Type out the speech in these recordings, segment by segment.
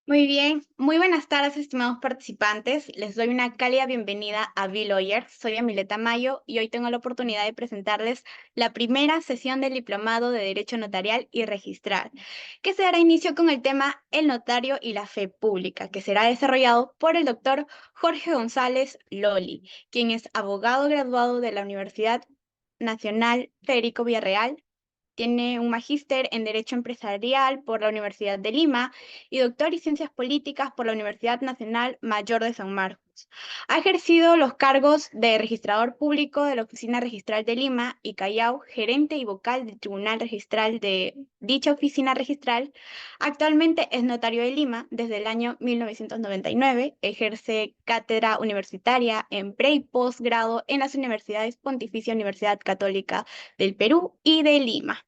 Muy bien, muy buenas tardes, estimados participantes. Les doy una cálida bienvenida a B-Lawyer. Soy Amileta Mayo y hoy tengo la oportunidad de presentarles la primera sesión del Diplomado de Derecho Notarial y Registral, que se dará inicio con el tema El notario y la fe pública, que será desarrollado por el doctor Jorge González Loli, quien es abogado graduado de la Universidad Nacional Federico Villarreal. Tiene un magíster en Derecho Empresarial por la Universidad de Lima y doctor en Ciencias Políticas por la Universidad Nacional Mayor de San Marcos. Ha ejercido los cargos de registrador público de la Oficina Registral de Lima y Callao, gerente y vocal del Tribunal Registral de dicha oficina registral. Actualmente es notario de Lima desde el año 1999. Ejerce cátedra universitaria en pre y posgrado en las universidades Pontificia Universidad Católica del Perú y de Lima.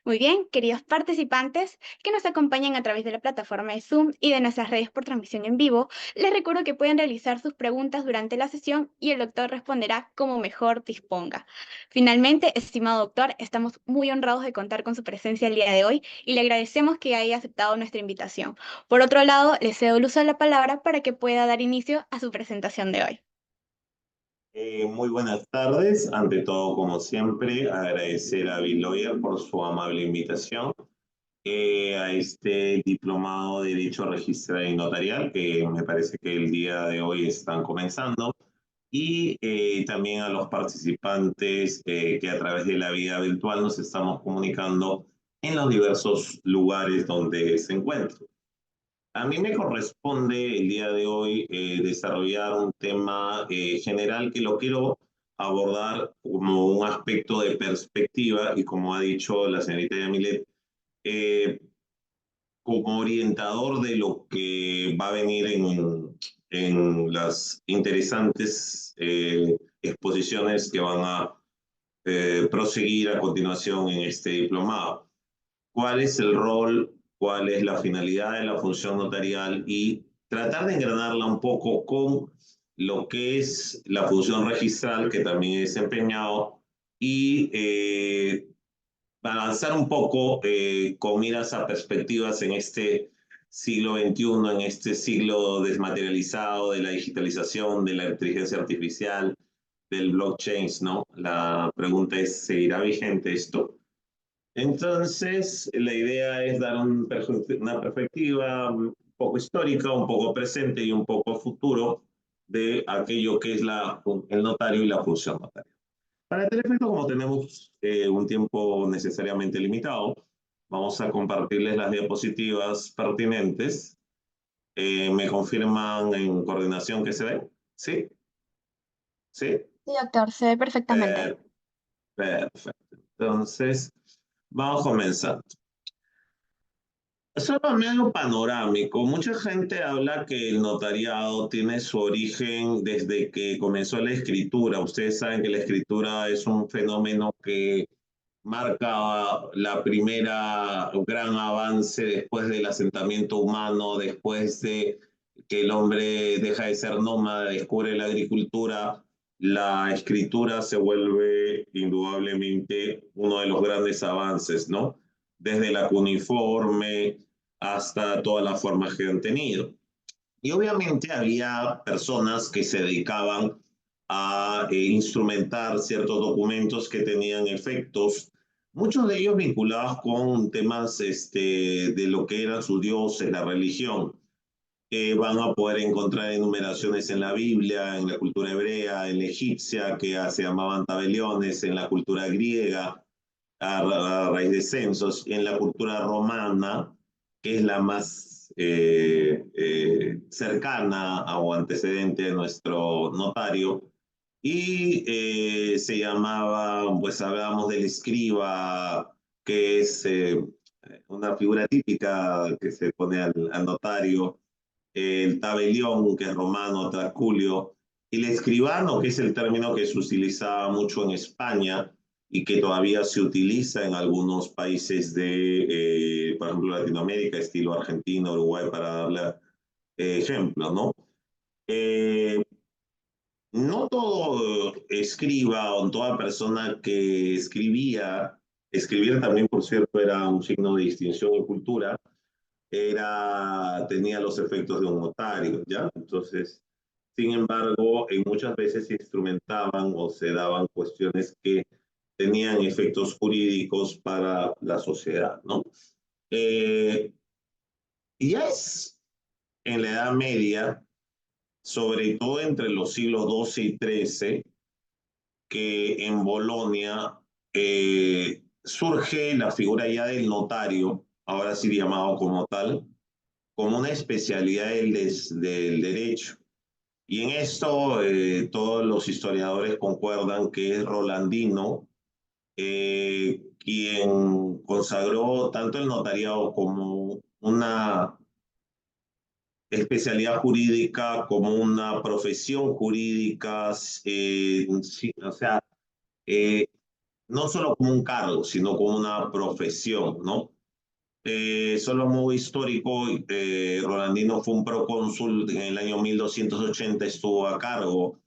Muy bien, queridos participantes que nos acompañan a través de la plataforma de Zoom y de nuestras redes por transmisión en vivo, les recuerdo que pueden realizar sus preguntas durante la sesión y el doctor responderá como mejor disponga. Finalmente, estimado doctor, estamos muy honrados de contar con su presencia el día de hoy y le agradecemos que haya aceptado nuestra invitación. Por otro lado, le cedo el uso de la palabra para que pueda dar inicio a su presentación de hoy. Muy buenas tardes. Ante todo, como siempre, agradecer a Bill por su amable invitación a este diplomado de Derecho Registral y Notarial, que me parece que el día de hoy están comenzando, y también a los participantes que a través de la vía virtual nos estamos comunicando en los diversos lugares donde se encuentran. A mí me corresponde el día de hoy desarrollar un tema general que lo quiero abordar como un aspecto de perspectiva y como ha dicho la señorita Yamilet, eh, como orientador de lo que va a venir en las interesantes exposiciones que van a proseguir a continuación en este diplomado. ¿Cuál es el rol, cuál es la finalidad de la función notarial y tratar de engranarla un poco con lo que es la función registral que también he desempeñado y avanzar un poco con miras a perspectivas en este siglo XXI, en este siglo desmaterializado de la digitalización, de la inteligencia artificial, del blockchain, ¿no? La pregunta es, ¿seguirá vigente esto? Entonces, la idea es dar una perspectiva un poco histórica, un poco presente y un poco futuro de aquello que es el notario y la función notaria. Para este efecto, como tenemos un tiempo necesariamente limitado, vamos a compartirles las diapositivas pertinentes. ¿Me confirman en coordinación que se ve? ¿Sí? ¿Sí? Sí, doctor, se ve perfectamente. Per- Perfecto. Entonces, vamos a comenzar. Solo medio panorámico. Mucha gente habla que el notariado tiene su origen desde que comenzó la escritura. Ustedes saben que la escritura es un fenómeno que marca la primera gran avance después del asentamiento humano, después de que el hombre deja de ser nómada, descubre la agricultura. La escritura se vuelve indudablemente uno de los grandes avances, ¿no? Desde la cuneiforme hasta todas las formas que han tenido. Y obviamente había personas que se dedicaban a instrumentar ciertos documentos que tenían efectos, muchos de ellos vinculados con temas de lo que eran sus dioses, la religión. Van a poder encontrar enumeraciones en la Biblia, en la cultura hebrea, en la egipcia, que se llamaban tabeliones, en la cultura griega, a raíz de censos, en la cultura romana, que es la más cercana o antecedente de nuestro notario, y se llamaba, pues hablábamos del escriba, que es una figura típica que se pone al notario, el tabelión, que es romano, traculio, el escribano, que es el término que se utilizaba mucho en España y que todavía se utiliza en algunos países de, por ejemplo, Latinoamérica, estilo Argentina, Uruguay, para darle ejemplo, ¿no? Eh, no todo escriba o toda persona que escribía, escribir también, por cierto, era un signo de distinción y cultura, tenía los efectos de un notario, ¿ya? Entonces, sin embargo, muchas veces se instrumentaban o se daban cuestiones que tenían efectos jurídicos para la sociedad, ¿no? Eh, y ya es en la Edad Media, sobre todo entre los siglos XII y XIII, que en Bolonia surge la figura ya del notario, ahora sí llamado como tal, como una especialidad del derecho. Y en esto todos los historiadores concuerdan que es Rolandino quien consagró tanto el notariado como una especialidad jurídica, como una profesión jurídica, sí, o sea, eh, no solo como un cargo, sino como una profesión, ¿no? Solo modo histórico, Rolandino fue un procónsul en el año 1280, estuvo a cargo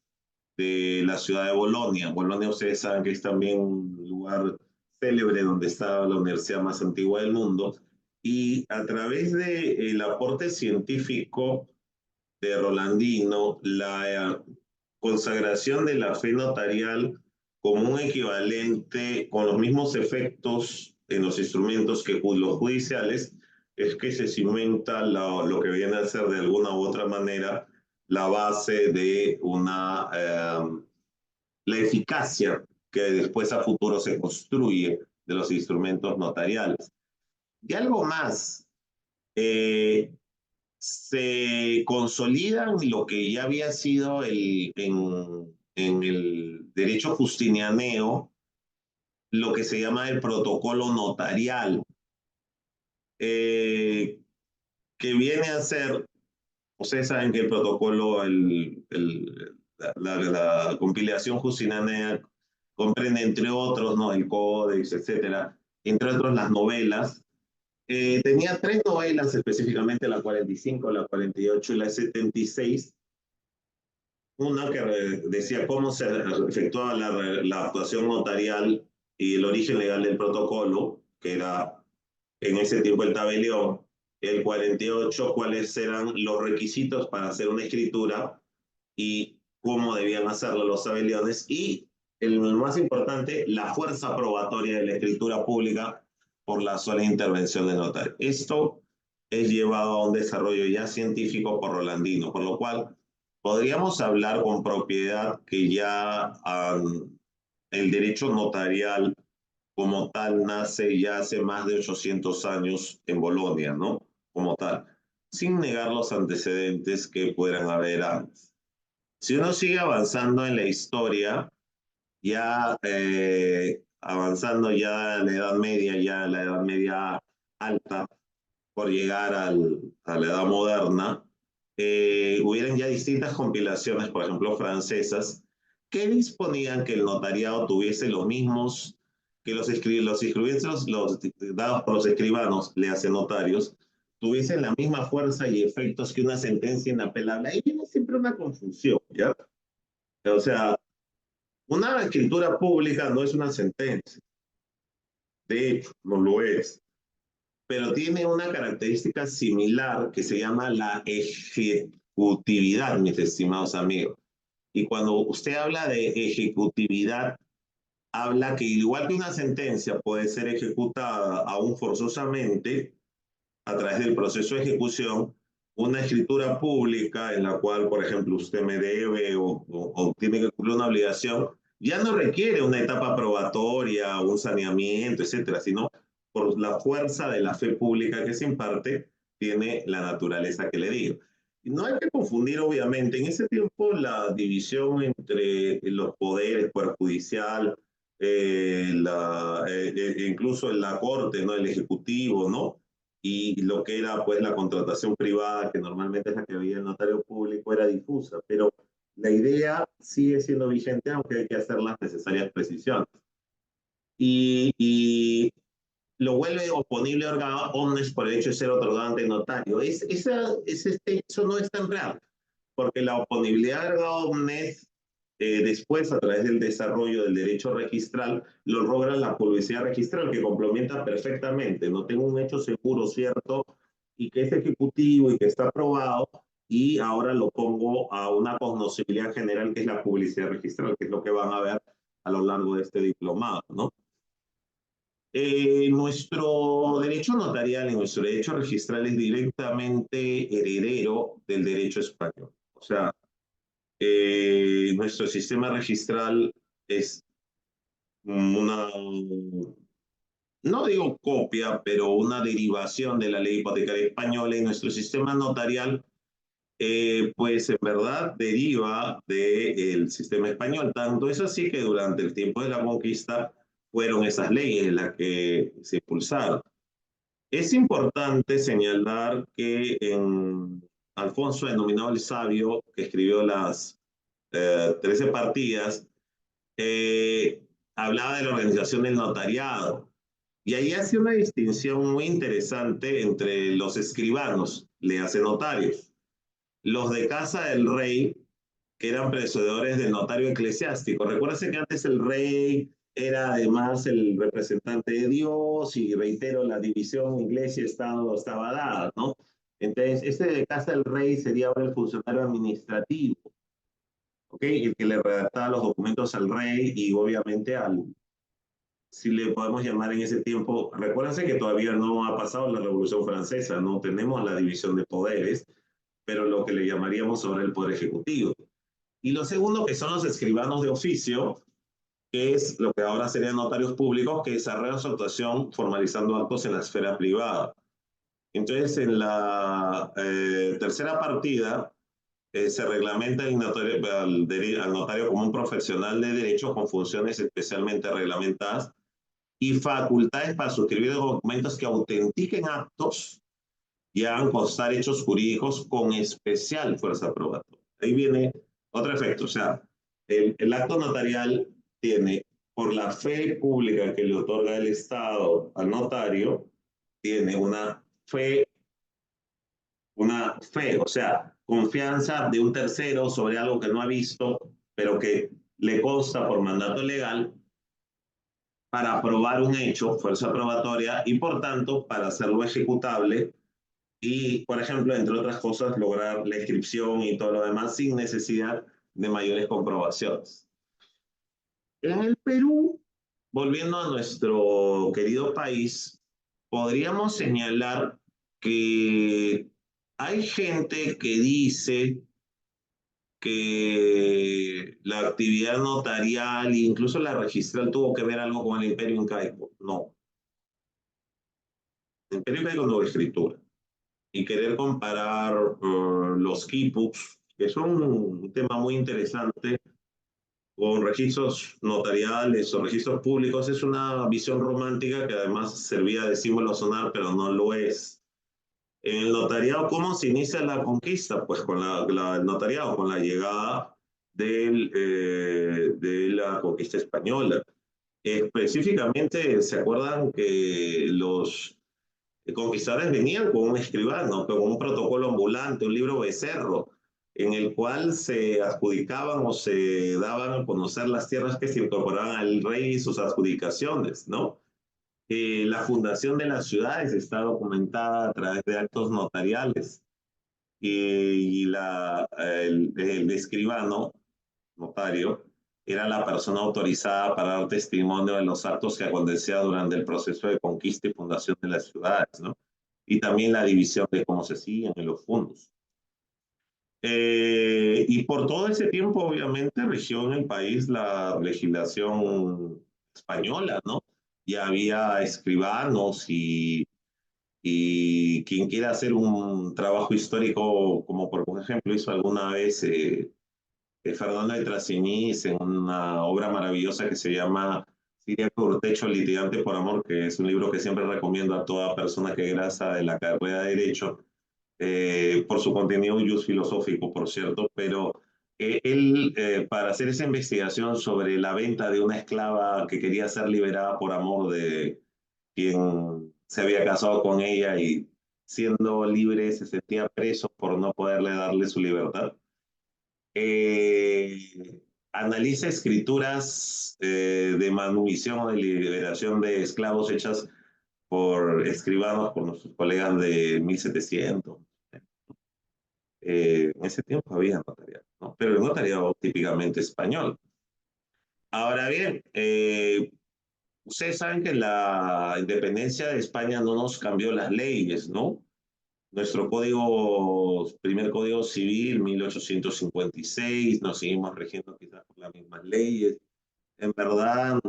de la ciudad de Bolonia. Bolonia, ustedes saben que es también un lugar célebre donde está la universidad más antigua del mundo. Y a través del aporte científico de Rolandino, la consagración de la fe notarial como un equivalente con los mismos efectos en los instrumentos que los judiciales, es que se cimenta lo que viene a ser de alguna u otra manera la base de la eficacia que después a futuro se construye de los instrumentos notariales. Y algo más, eh, se consolidan lo que ya había sido en el derecho justinianeo, lo que se llama el protocolo notarial, eh, que viene a ser, ustedes saben que el protocolo, la compilación justinianea comprende entre otros, ¿no? El códex, etcétera, entre otros las novelas. Tenía tres novelas específicamente, la 45, la 48 y la 76. Una que decía cómo se efectuaba la actuación notarial y el origen legal del protocolo, que era en ese tiempo el tabelión. El 48, cuáles eran los requisitos para hacer una escritura y cómo debían hacerlo los tabeliones. Y el más importante, la fuerza probatoria de la escritura pública por la sola intervención del notario. Esto es llevado a un desarrollo ya científico por Rolandino, por lo cual podríamos hablar con propiedad que ya el derecho notarial como tal nace ya hace más de 800 años en Bolonia, ¿no? Como tal, sin negar los antecedentes que pudieran haber antes. Si uno sigue avanzando en la historia, ya avanzando ya en la Edad Media, ya en la Edad Media alta, por llegar a la Edad Moderna, hubieran ya distintas compilaciones, por ejemplo, francesas, que disponían que el notariado tuviese los mismos, que los escribientes, los dados por los escribanos, le hacen notarios, tuviesen la misma fuerza y efectos que una sentencia inapelable. Ahí viene siempre una confusión, ¿ya? O sea, una escritura pública no es una sentencia, de hecho, no lo es, pero tiene una característica similar que se llama la ejecutividad, mis estimados amigos. Y cuando usted habla de ejecutividad, habla que igual que una sentencia puede ser ejecutada aún forzosamente a través del proceso de ejecución, una escritura pública en la cual, por ejemplo, usted me debe o tiene que cumplir una obligación, ya no requiere una etapa probatoria, un saneamiento, etcétera, sino por la fuerza de la fe pública que se imparte, tiene la naturaleza que le digo. Y no hay que confundir, obviamente, en ese tiempo la división entre los poderes, poder judicial, incluso en la corte, ¿no? El ejecutivo, ¿no? Y lo que era pues la contratación privada, que normalmente es la que veía el notario público, era difusa, pero la idea sigue siendo vigente, aunque hay que hacer las necesarias precisiones. Y lo vuelve oponible orga omnes por el hecho de ser otorgado ante notario. Eso no es tan real, porque la oponibilidad erga omnes después, a través del desarrollo del derecho registral, lo logra la publicidad registral, que complementa perfectamente. No tengo un hecho seguro, cierto, y que es ejecutivo y que está aprobado, y ahora lo pongo a una cognoscibilidad general que es la publicidad registral, que es lo que van a ver a lo largo de este diplomado, ¿no? Nuestro derecho notarial y nuestro derecho registral es directamente heredero del derecho español. O sea, nuestro sistema registral es una, no digo copia, pero una derivación de la ley hipotecaria española, y nuestro sistema notarial, pues en verdad deriva del sistema español. Tanto es así que durante el tiempo de la conquista fueron esas leyes las que se impulsaron. Es importante señalar que en Alfonso, denominado el Sabio, que escribió las 13 partidas, eh, hablaba de la organización del notariado. Y ahí hace una distinción muy interesante entre los escribanos, le hace notarios, los de casa del rey, que eran predecesores del notario eclesiástico. Recuérdense que antes el rey era además el representante de Dios, y reitero, la división iglesia-estado estaba dada, ¿no? Entonces, este de casa del rey sería ahora el funcionario administrativo, ¿ok? El que le redactaba los documentos al rey y obviamente al, si le podemos llamar en ese tiempo, recuérdense que todavía no ha pasado la Revolución Francesa, no tenemos la división de poderes, pero lo que le llamaríamos ahora el Poder Ejecutivo. Y lo segundo, que son los escribanos de oficio, que es lo que ahora serían notarios públicos, que desarrollan su actuación formalizando actos en la esfera privada. Entonces, en la tercera partida, se reglamenta al notario como un profesional de derecho con funciones especialmente reglamentadas y facultades para suscribir documentos que autentiquen actos y hagan constar hechos jurídicos con especial fuerza probatoria. Ahí viene otro efecto, o sea, el acto notarial tiene, por la fe pública que le otorga el Estado al notario, tiene una fe, o sea, confianza de un tercero sobre algo que no ha visto, pero que le consta por mandato legal, para probar un hecho, fuerza probatoria, y por tanto para hacerlo ejecutable y, por ejemplo, entre otras cosas, lograr la inscripción y todo lo demás sin necesidad de mayores comprobaciones. En el Perú, volviendo a nuestro querido país, podríamos señalar que hay gente que dice que la actividad notarial e incluso la registral tuvo que ver algo con el imperio incaico. No, el imperio incaico no es escritura. Y querer comparar los quipus, que son un tema muy interesante, con registros notariales o registros públicos, es una visión romántica que además servía de símbolo sonar, pero no lo es. En el notariado, ¿cómo se inicia la conquista? Pues con el notariado, con la llegada de la conquista española. Específicamente, ¿se acuerdan que los conquistadores venían con un escribano, con un protocolo ambulante, un libro becerro, en el cual se adjudicaban o se daban a conocer las tierras que se incorporaban al rey y sus adjudicaciones, ¿no? La fundación de las ciudades está documentada a través de actos notariales, y el escribano, notario, era la persona autorizada para dar testimonio de los actos que acontecían durante el proceso de conquista y fundación de las ciudades, ¿no? Y también la división de cómo se siguen en los fondos. Y por todo ese tiempo, obviamente, regió en el país la legislación española, ¿no? Y había escribanos y quien quiera hacer un trabajo histórico, como por ejemplo hizo alguna vez Fernando de Trasiniz en una obra maravillosa que se llama Siria Cortecho, litigante por amor, que es un libro que siempre recomiendo a toda persona que egresa de la carrera de Derecho, por su contenido y uso filosófico, por cierto, pero él, para hacer esa investigación sobre la venta de una esclava que quería ser liberada por amor de quien se había casado con ella, y siendo libre se sentía preso por no poderle darle su libertad, analiza escrituras de manumisión o de liberación de esclavos hechas por escribanos, por nuestros colegas de 1700. En ese tiempo había notariado, ¿no? Pero el notariado típicamente español. Ahora bien, ustedes saben que la independencia de España no nos cambió las leyes, ¿no? Nuestro primer código civil, 1856, nos seguimos regiendo quizás por las mismas leyes. En verdad,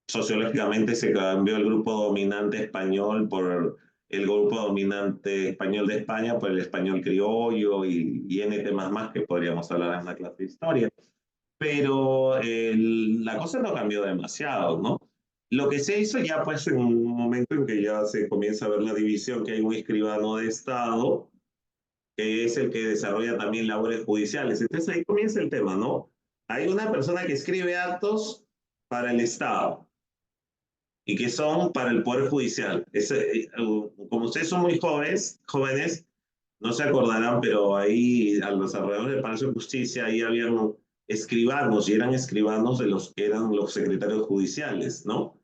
sociológicamente se cambió el grupo dominante español por el grupo dominante español de España, por el español criollo y N temas más que podríamos hablar en la clase de historia. Pero la cosa no cambió demasiado, ¿no? Lo que se hizo ya pues en un momento en que ya se comienza a ver la división, que hay un escribano de Estado, que es el que desarrolla también labores judiciales. Entonces ahí comienza el tema, ¿no? Hay una persona que escribe actos para el Estado y que son para el Poder Judicial. Como ustedes son muy jóvenes, no se acordarán, pero ahí a los alrededores del Palacio de Justicia, ahí habían escribanos y eran escribanos de los que eran los secretarios judiciales, ¿no?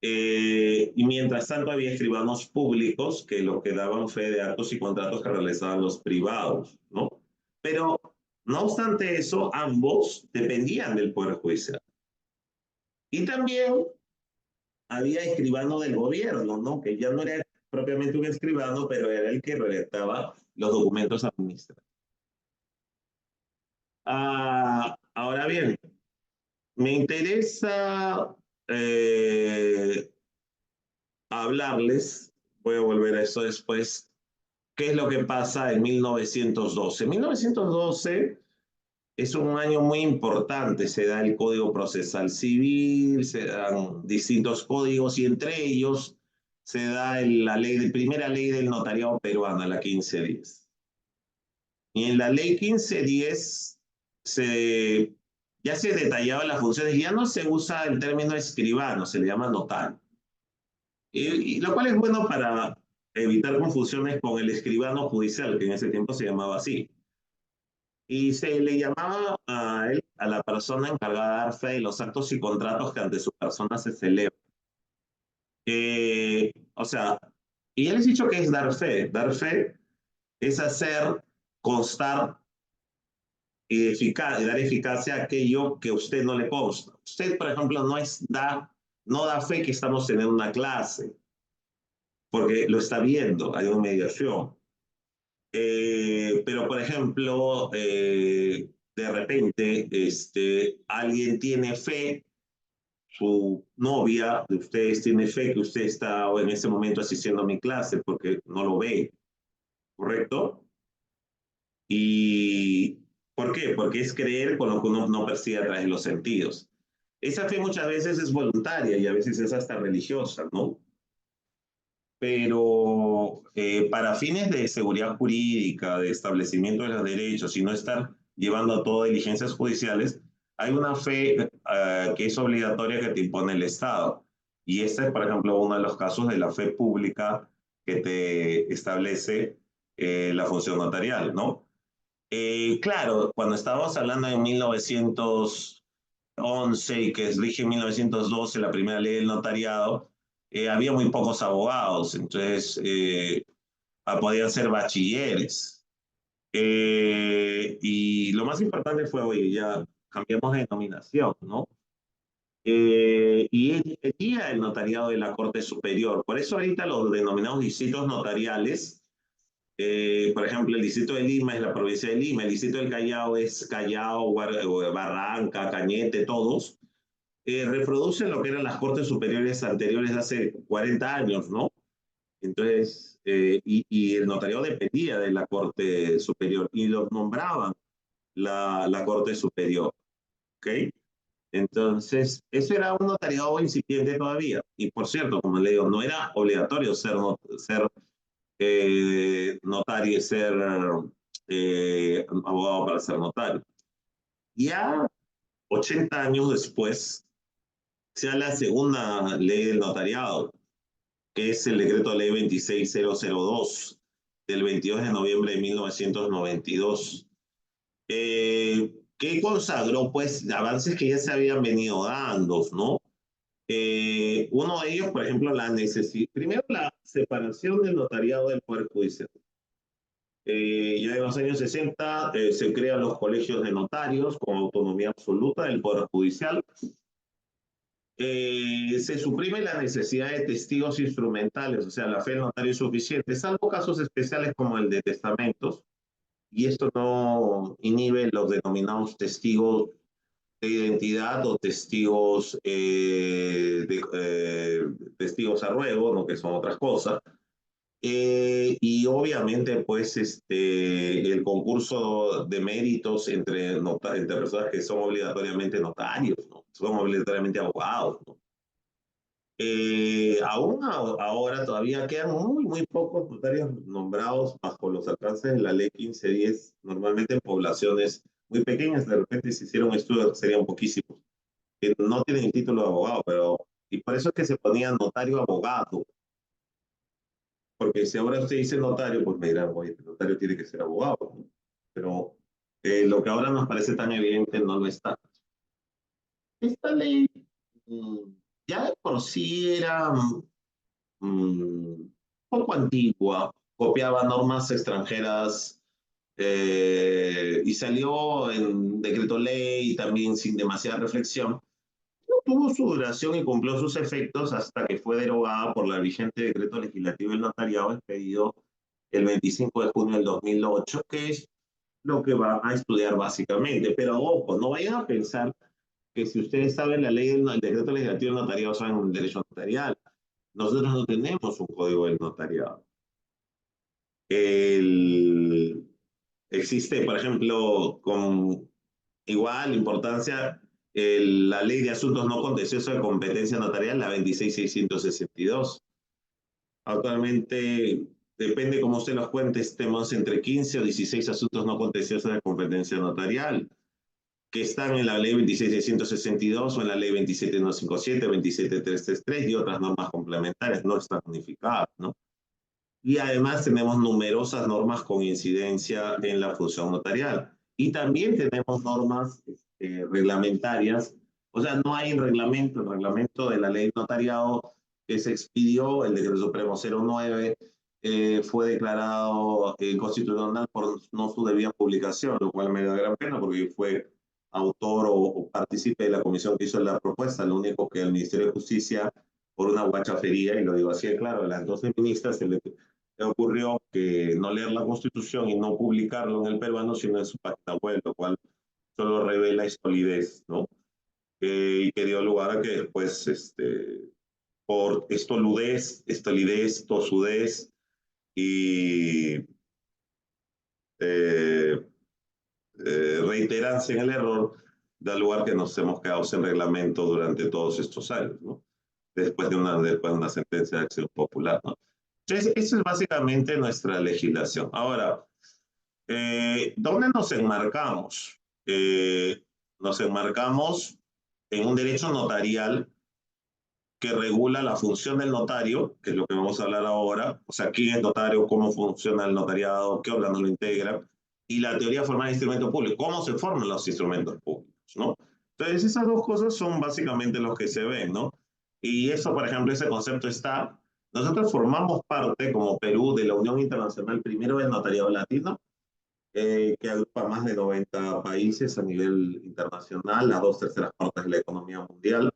Y mientras tanto había escribanos públicos que lo que daban fe de actos y contratos que realizaban los privados, ¿no? Pero no obstante eso, ambos dependían del Poder Judicial. Y también había escribano del gobierno, ¿no? Que ya no era propiamente un escribano, pero era el que redactaba los documentos administrativos. Ahora bien, me interesa hablarles, voy a volver a eso después, qué es lo que pasa en 1912. 1912 es un año muy importante, se da el Código Procesal Civil, se dan distintos códigos y entre ellos se da primera ley del notariado peruano, la 1510. Y en la ley 1510 se, ya se detallaban las funciones, ya no se usa el término escribano, se le llama notario. Y lo cual es bueno para evitar confusiones con el escribano judicial, que en ese tiempo se llamaba así. Y se le llamaba a él, a la persona encargada de dar fe de los actos y contratos que ante su persona se celebran. O sea, y ya les he dicho que es dar fe. Dar fe es hacer constar y dar eficacia a aquello que a usted no le consta. Usted, por ejemplo, no da fe que estamos teniendo una clase, porque lo está viendo, hay una mediación. Pero, por ejemplo, de repente alguien tiene fe, su novia de ustedes tiene fe que usted está en ese momento asistiendo a mi clase porque no lo ve, ¿correcto? ¿Y por qué? Porque es creer con lo que uno no percibe a través de los sentidos. Esa fe muchas veces es voluntaria y a veces es hasta religiosa, ¿no? Pero para fines de seguridad jurídica, de establecimiento de los derechos y no estar llevando a todo diligencias judiciales, hay una fe que es obligatoria que te impone el Estado. Y este es, por ejemplo, uno de los casos de la fe pública que te establece la función notarial, ¿no? Claro, cuando estábamos hablando de 1911 y que rige en 1912 la primera ley del notariado, había muy pocos abogados, entonces podían ser bachilleres. Y lo más importante fue, oye, ya cambiamos de denominación, ¿no? Y él tenía el notariado de la Corte Superior. Por eso ahorita los denominados distritos notariales, por ejemplo, el distrito de Lima es la provincia de Lima, el distrito del Callao es Callao, Barranca, Cañete, todos, reproducen lo que eran las Cortes Superiores anteriores de hace 40 años, ¿no? Entonces, y el notariado dependía de la Corte Superior y los nombraban la Corte Superior, ¿ok? Entonces, eso era un notariado incipiente todavía. Y por cierto, como le digo, no era obligatorio ser notario, ser abogado para ser notario. Ya 80 años después, se da la segunda ley del notariado, que es el decreto ley 26002 del 22 de noviembre de 1992, que consagró pues avances que ya se habían venido dando, ¿no? Uno de ellos, por ejemplo, la necesidad, primero la separación del notariado del Poder Judicial. Ya en los años 60 se crean los colegios de notarios con autonomía absoluta del Poder Judicial. Se suprime la necesidad de testigos instrumentales, o sea, la fe del notario es suficiente, salvo casos especiales como el de testamentos, y esto no inhibe los denominados testigos de identidad o testigos, testigos a ruego, ¿no? Que son otras cosas. Y obviamente, pues, el concurso de méritos entre personas que son obligatoriamente notarios, ¿no? Son obligatoriamente abogados, ¿no? Ahora todavía quedan muy pocos notarios nombrados bajo los alcances de la ley 1510, normalmente en poblaciones muy pequeñas. De repente, si hiciera un estudio, serían poquísimos, que no tienen el título de abogado, y por eso es que se ponía notario abogado, porque si ahora usted dice notario, pues me dirán, oye, el notario tiene que ser abogado, ¿no? Pero lo que ahora nos parece tan evidente no lo está. Esta ley mm, ya de por sí era poco antigua, copiaba normas extranjeras y salió en decreto ley también sin demasiada reflexión. No tuvo su duración y cumplió sus efectos hasta que fue derogada por la vigente decreto legislativo del notariado expedido el 25 de junio del 2008, que es lo que va a estudiar básicamente. Pero ojo, no vayan a pensar que si ustedes saben la ley del decreto legislativo del notariado, saben el derecho notarial. Nosotros no tenemos un código del notariado. El, existe, por ejemplo, con igual importancia la ley de asuntos no contenciosos de competencia notarial, la 26.662. Actualmente, depende cómo usted los cuente, tenemos entre 15 o 16 asuntos no contenciosos de competencia notarial, que están en la ley 26.662 o en la ley 27.157, 27.333 y otras normas complementarias, no están unificadas, ¿no? Y además tenemos numerosas normas con incidencia en la función notarial. Y también tenemos normas reglamentarias. O sea, no hay el reglamento de la ley de notariado que se expidió, el decreto supremo 09, fue declarado constitucional por no su debida publicación, lo cual me da gran pena porque fue autor o partícipe de la comisión que hizo la propuesta. Lo único que el Ministerio de Justicia, por una guachafería, y lo digo así de claro, las 12 ministras se le ocurrió que no leer la Constitución y no publicarlo en el peruano, sino en su página web, lo cual solo revela estolidez, ¿no? Y que dio lugar a que después, por estolidez, tosudez y eh, reiterancia en el error, da lugar que nos hemos quedado sin reglamento durante todos estos años, ¿no? Después de una sentencia de acción popular, ¿no? Entonces, esa es básicamente nuestra legislación. Ahora, ¿dónde nos enmarcamos? Nos enmarcamos en un derecho notarial que regula la función del notario, que es lo que vamos a hablar ahora, o sea, quién es notario, cómo funciona el notariado, qué órganos lo integran, y la teoría formal de instrumento público, cómo se forman los instrumentos públicos, ¿no? Entonces, esas dos cosas son básicamente los que se ven, ¿no? Y eso, por ejemplo, ese concepto está, nosotros formamos parte, como Perú, de la Unión Internacional Primero del Notariado Latino, que agrupa más de 90 países a nivel internacional, las dos terceras partes de la economía mundial,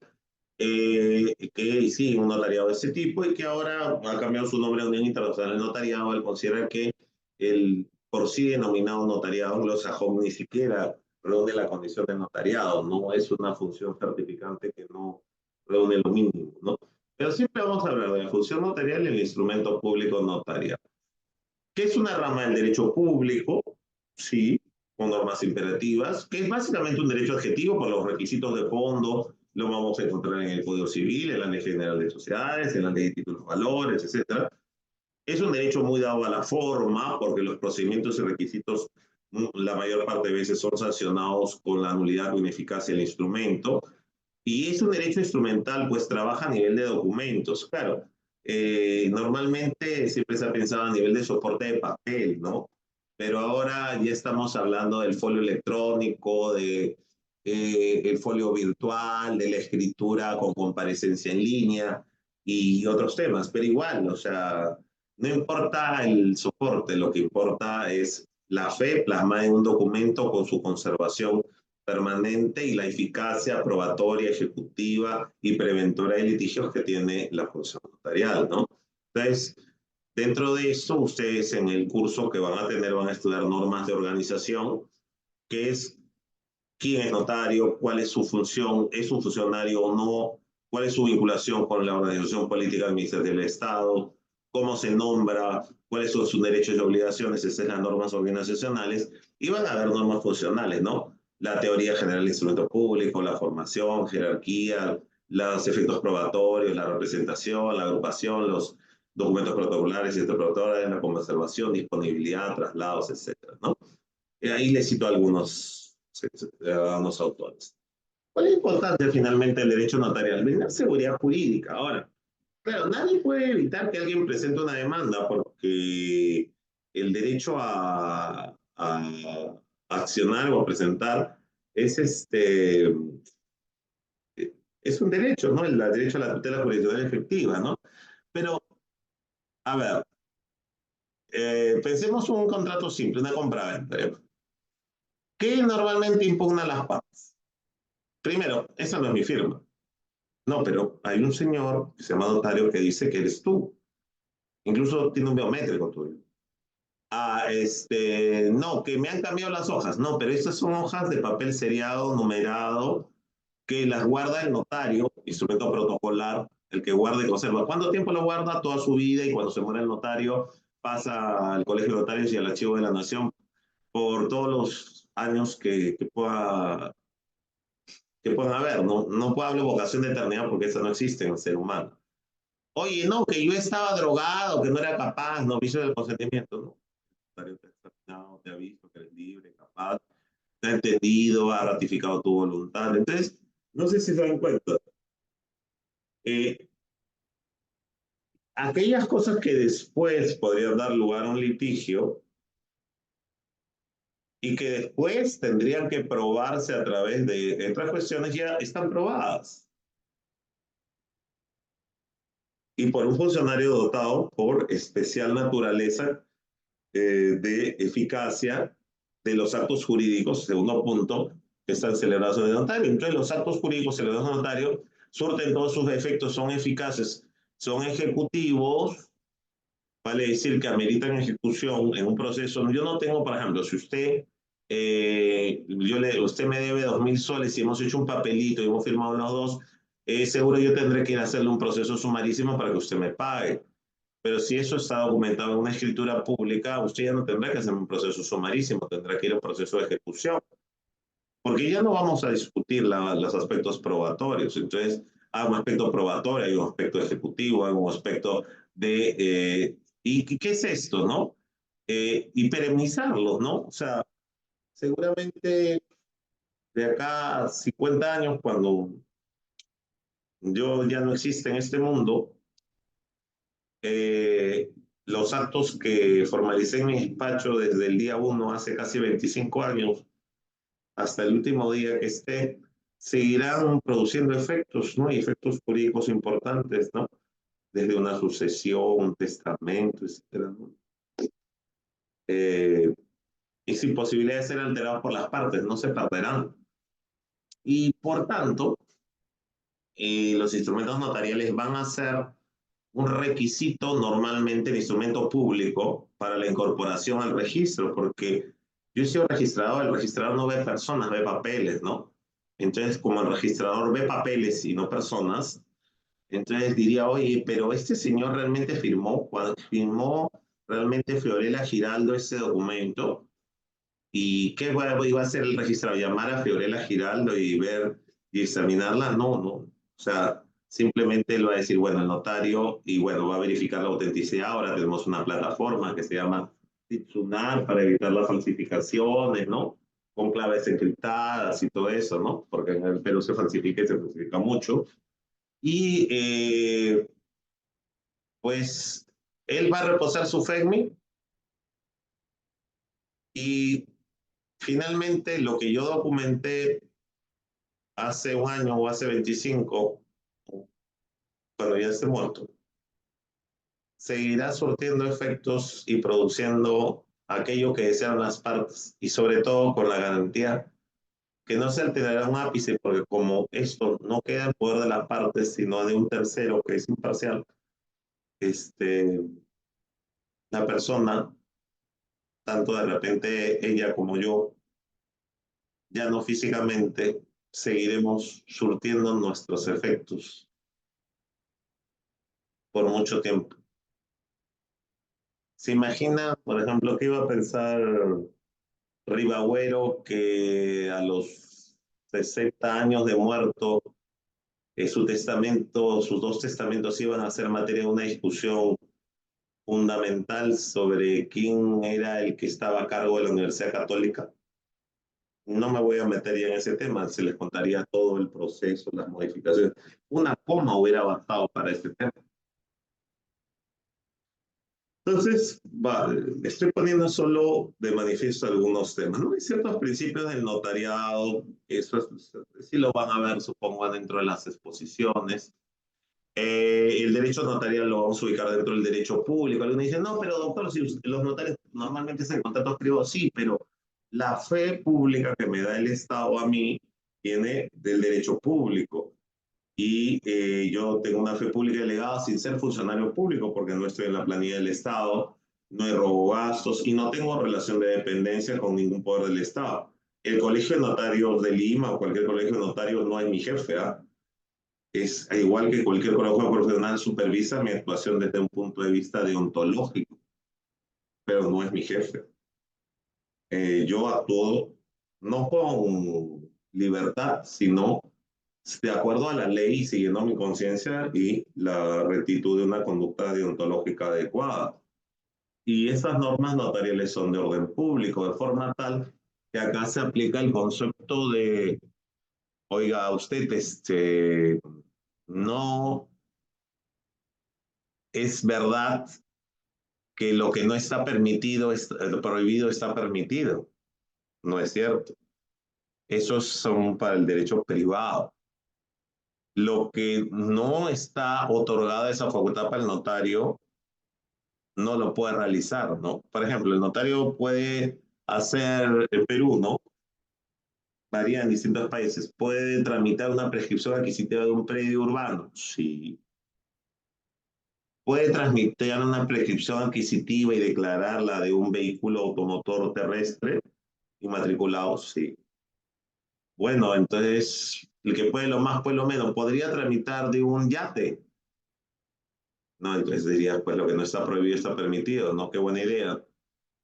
que sí, un notariado de ese tipo y que ahora ha cambiado su nombre a Unión Internacional del Notariado al considerar que el por sí denominado notariado anglosajón ni siquiera reúne la condición de notariado, no es una función certificante que no reúne lo mínimo, ¿no? Pero siempre vamos a hablar de la función notarial y el instrumento público notarial, que es una rama del derecho público, sí, con normas imperativas, que es básicamente un derecho adjetivo por los requisitos de fondo, lo vamos a encontrar en el Código Civil, en la Ley General de Sociedades, en la Ley de Títulos Valores, etcétera. Es un derecho muy dado a la forma, porque los procedimientos y requisitos la mayor parte de veces son sancionados con la nulidad o ineficacia del instrumento, y es un derecho instrumental, pues trabaja a nivel de documentos. Claro, normalmente siempre se ha pensado a nivel de soporte de papel, ¿no? Pero ahora ya estamos hablando del folio electrónico, de el folio virtual, de la escritura con comparecencia en línea y otros temas, pero igual, o sea, no importa el soporte, lo que importa es la fe plasmada en un documento con su conservación permanente y la eficacia probatoria, ejecutiva y preventora de litigios que tiene la función notarial, ¿no? Entonces, dentro de eso, ustedes en el curso que van a tener van a estudiar normas de organización, que es quién es notario, cuál es su función, es un funcionario o no, cuál es su vinculación con la organización política administrativa del Estado, cómo se nombra, cuáles son sus derechos y obligaciones, esas son las normas organizacionales, y van a haber normas funcionales, ¿no? La teoría general del instrumento público, la formación, jerarquía, los efectos probatorios, la representación, la agrupación, los documentos protocolares y extraprotocolarios, la conservación, disponibilidad, traslados, etcétera, ¿no? Ahí les cito algunos autores. ¿Cuál es la importancia finalmente del derecho notarial? Brindar seguridad jurídica. Ahora, claro, nadie puede evitar que alguien presente una demanda porque el derecho a accionar o a presentar es es un derecho, ¿no? El derecho a la tutela jurisdiccional efectiva, ¿no? Pero, a ver, pensemos un contrato simple, una compra-venta. ¿Qué normalmente impugna las partes? Primero, esa no es mi firma. No, pero hay un señor que se llama notario que dice que eres tú. Incluso tiene un biométrico tuyo. No, que me han cambiado las hojas. No, pero estas son hojas de papel seriado, numerado, que las guarda el notario, instrumento protocolar, el que guarda y conserva. ¿Cuánto tiempo lo guarda? Toda su vida, y cuando se muere el notario, pasa al Colegio de Notarios y al Archivo de la Nación por todos los años que puedan haber. No, no puedo hablar de vocación de eternidad porque esa no existe en el ser humano. Oye, no, que yo estaba drogado, que no era capaz, no, vicio del consentimiento, ¿no? El notario te ha examinado, te ha visto que eres libre, capaz, te ha entendido, ha ratificado tu voluntad. Entonces, no sé si se dan cuenta. Eh, Aquellas cosas que después podrían dar lugar a un litigio y que después tendrían que probarse a través de otras cuestiones ya están probadas. Y por un funcionario dotado por especial naturaleza de eficacia de los actos jurídicos, segundo punto, que están celebrados en el notario. Entonces, los actos jurídicos celebrados en el notario surten todos sus efectos, son eficaces, son ejecutivos, vale decir que ameritan ejecución en un proceso. Yo no tengo, por ejemplo, si usted me debe 2.000 soles y hemos hecho un papelito y hemos firmado los dos, seguro yo tendré que ir a hacerle un proceso sumarísimo para que usted me pague. Pero si eso está documentado en una escritura pública, usted ya no tendrá que hacer un proceso sumarísimo, tendrá que ir a un proceso de ejecución, porque ya no vamos a discutir los aspectos probatorios. Entonces, hay un aspecto probatorio, hay un aspecto ejecutivo, hay un aspecto de... ¿Y qué es esto, no? Y perennizarlo, ¿no? O sea, seguramente de acá a 50 años, cuando yo ya no existe en este mundo, eh, los actos que formalicé en mi despacho desde el día uno, hace casi 25 años, hasta el último día que esté, seguirán produciendo efectos, ¿no? Y efectos jurídicos importantes, ¿no? Desde una sucesión, un testamento, etcétera, ¿no? Eh, y sin posibilidad de ser alterados por las partes, no se perderán. Y por tanto, los instrumentos notariales van a ser un requisito normalmente de instrumento público para la incorporación al registro, porque yo he sido registrador, el registrador no ve personas, ve papeles, ¿no? Entonces, como el registrador ve papeles y no personas, entonces diría, oye, pero este señor realmente firmó, cuando firmó realmente Fiorella Giraldo ese documento, ¿y qué iba a hacer el registrador? ¿Llamar a Fiorella Giraldo y ver y examinarla? No, no. O sea, simplemente él va a decir, bueno, el notario, y bueno, va a verificar la autenticidad. Ahora tenemos una plataforma que se llama Titsunar para evitar las falsificaciones, ¿no? Con claves encriptadas y todo eso, ¿no? Porque en el Perú se falsifica y se falsifica mucho. Y pues él va a reposar su FEGMI y finalmente lo que yo documenté hace un año o hace 25, cuando ya esté muerto, seguirá surtiendo efectos y produciendo aquello que desean las partes y sobre todo con la garantía que no se alterará un ápice porque como esto no queda en poder de las partes sino de un tercero que es imparcial, este, la persona, tanto de repente ella como yo, ya no físicamente, seguiremos surtiendo nuestros efectos por mucho tiempo. ¿Se imagina, por ejemplo, qué iba a pensar Ribagüero que a los 60 años de muerto, su testamento, sus dos testamentos iban a ser materia de una discusión fundamental sobre quién era el que estaba a cargo de la Universidad Católica? No me voy a meter ya en ese tema, se les contaría todo el proceso, las modificaciones. Una coma hubiera bastado para este tema. Entonces, estoy poniendo solo de manifiesto algunos temas, ¿no? Hay ciertos principios del notariado, sí lo van a ver, supongo, dentro de las exposiciones. El derecho notarial lo vamos a ubicar dentro del derecho público. Algunos dicen, no, pero doctor, si los notarios normalmente hacen contratos privados, sí, pero la fe pública que me da el Estado a mí viene del derecho público. Y yo tengo una fe pública delegada sin ser funcionario público porque no estoy en la planilla del Estado, no he robo gastos y no tengo relación de dependencia con ningún poder del Estado. El Colegio de Notarios de Lima o cualquier colegio de notarios no es mi jefe, ¿ah? Es igual que cualquier colegio profesional, supervisa mi actuación desde un punto de vista deontológico, pero no es mi jefe. Yo actúo no con libertad, sino de acuerdo a la ley y siguiendo mi conciencia y la rectitud de una conducta deontológica adecuada. Y esas normas notariales son de orden público, de forma tal que acá se aplica el concepto de, oiga, usted no es verdad que lo que no está permitido, lo prohibido está permitido. No es cierto. Esos son para el derecho privado. Lo que no está otorgada esa facultad para el notario no lo puede realizar, ¿no? Por ejemplo, el notario puede hacer en Perú, ¿no? Varía en distintos países. Puede tramitar una prescripción adquisitiva de un predio urbano. Sí. Puede transmitir una prescripción adquisitiva y declararla de un vehículo automotor terrestre inmatriculado. Sí. Bueno, entonces, el que puede lo más, puede lo menos. ¿Podría tramitar de un yate? No, entonces diría, pues lo que no está prohibido está permitido, ¿no? Qué buena idea.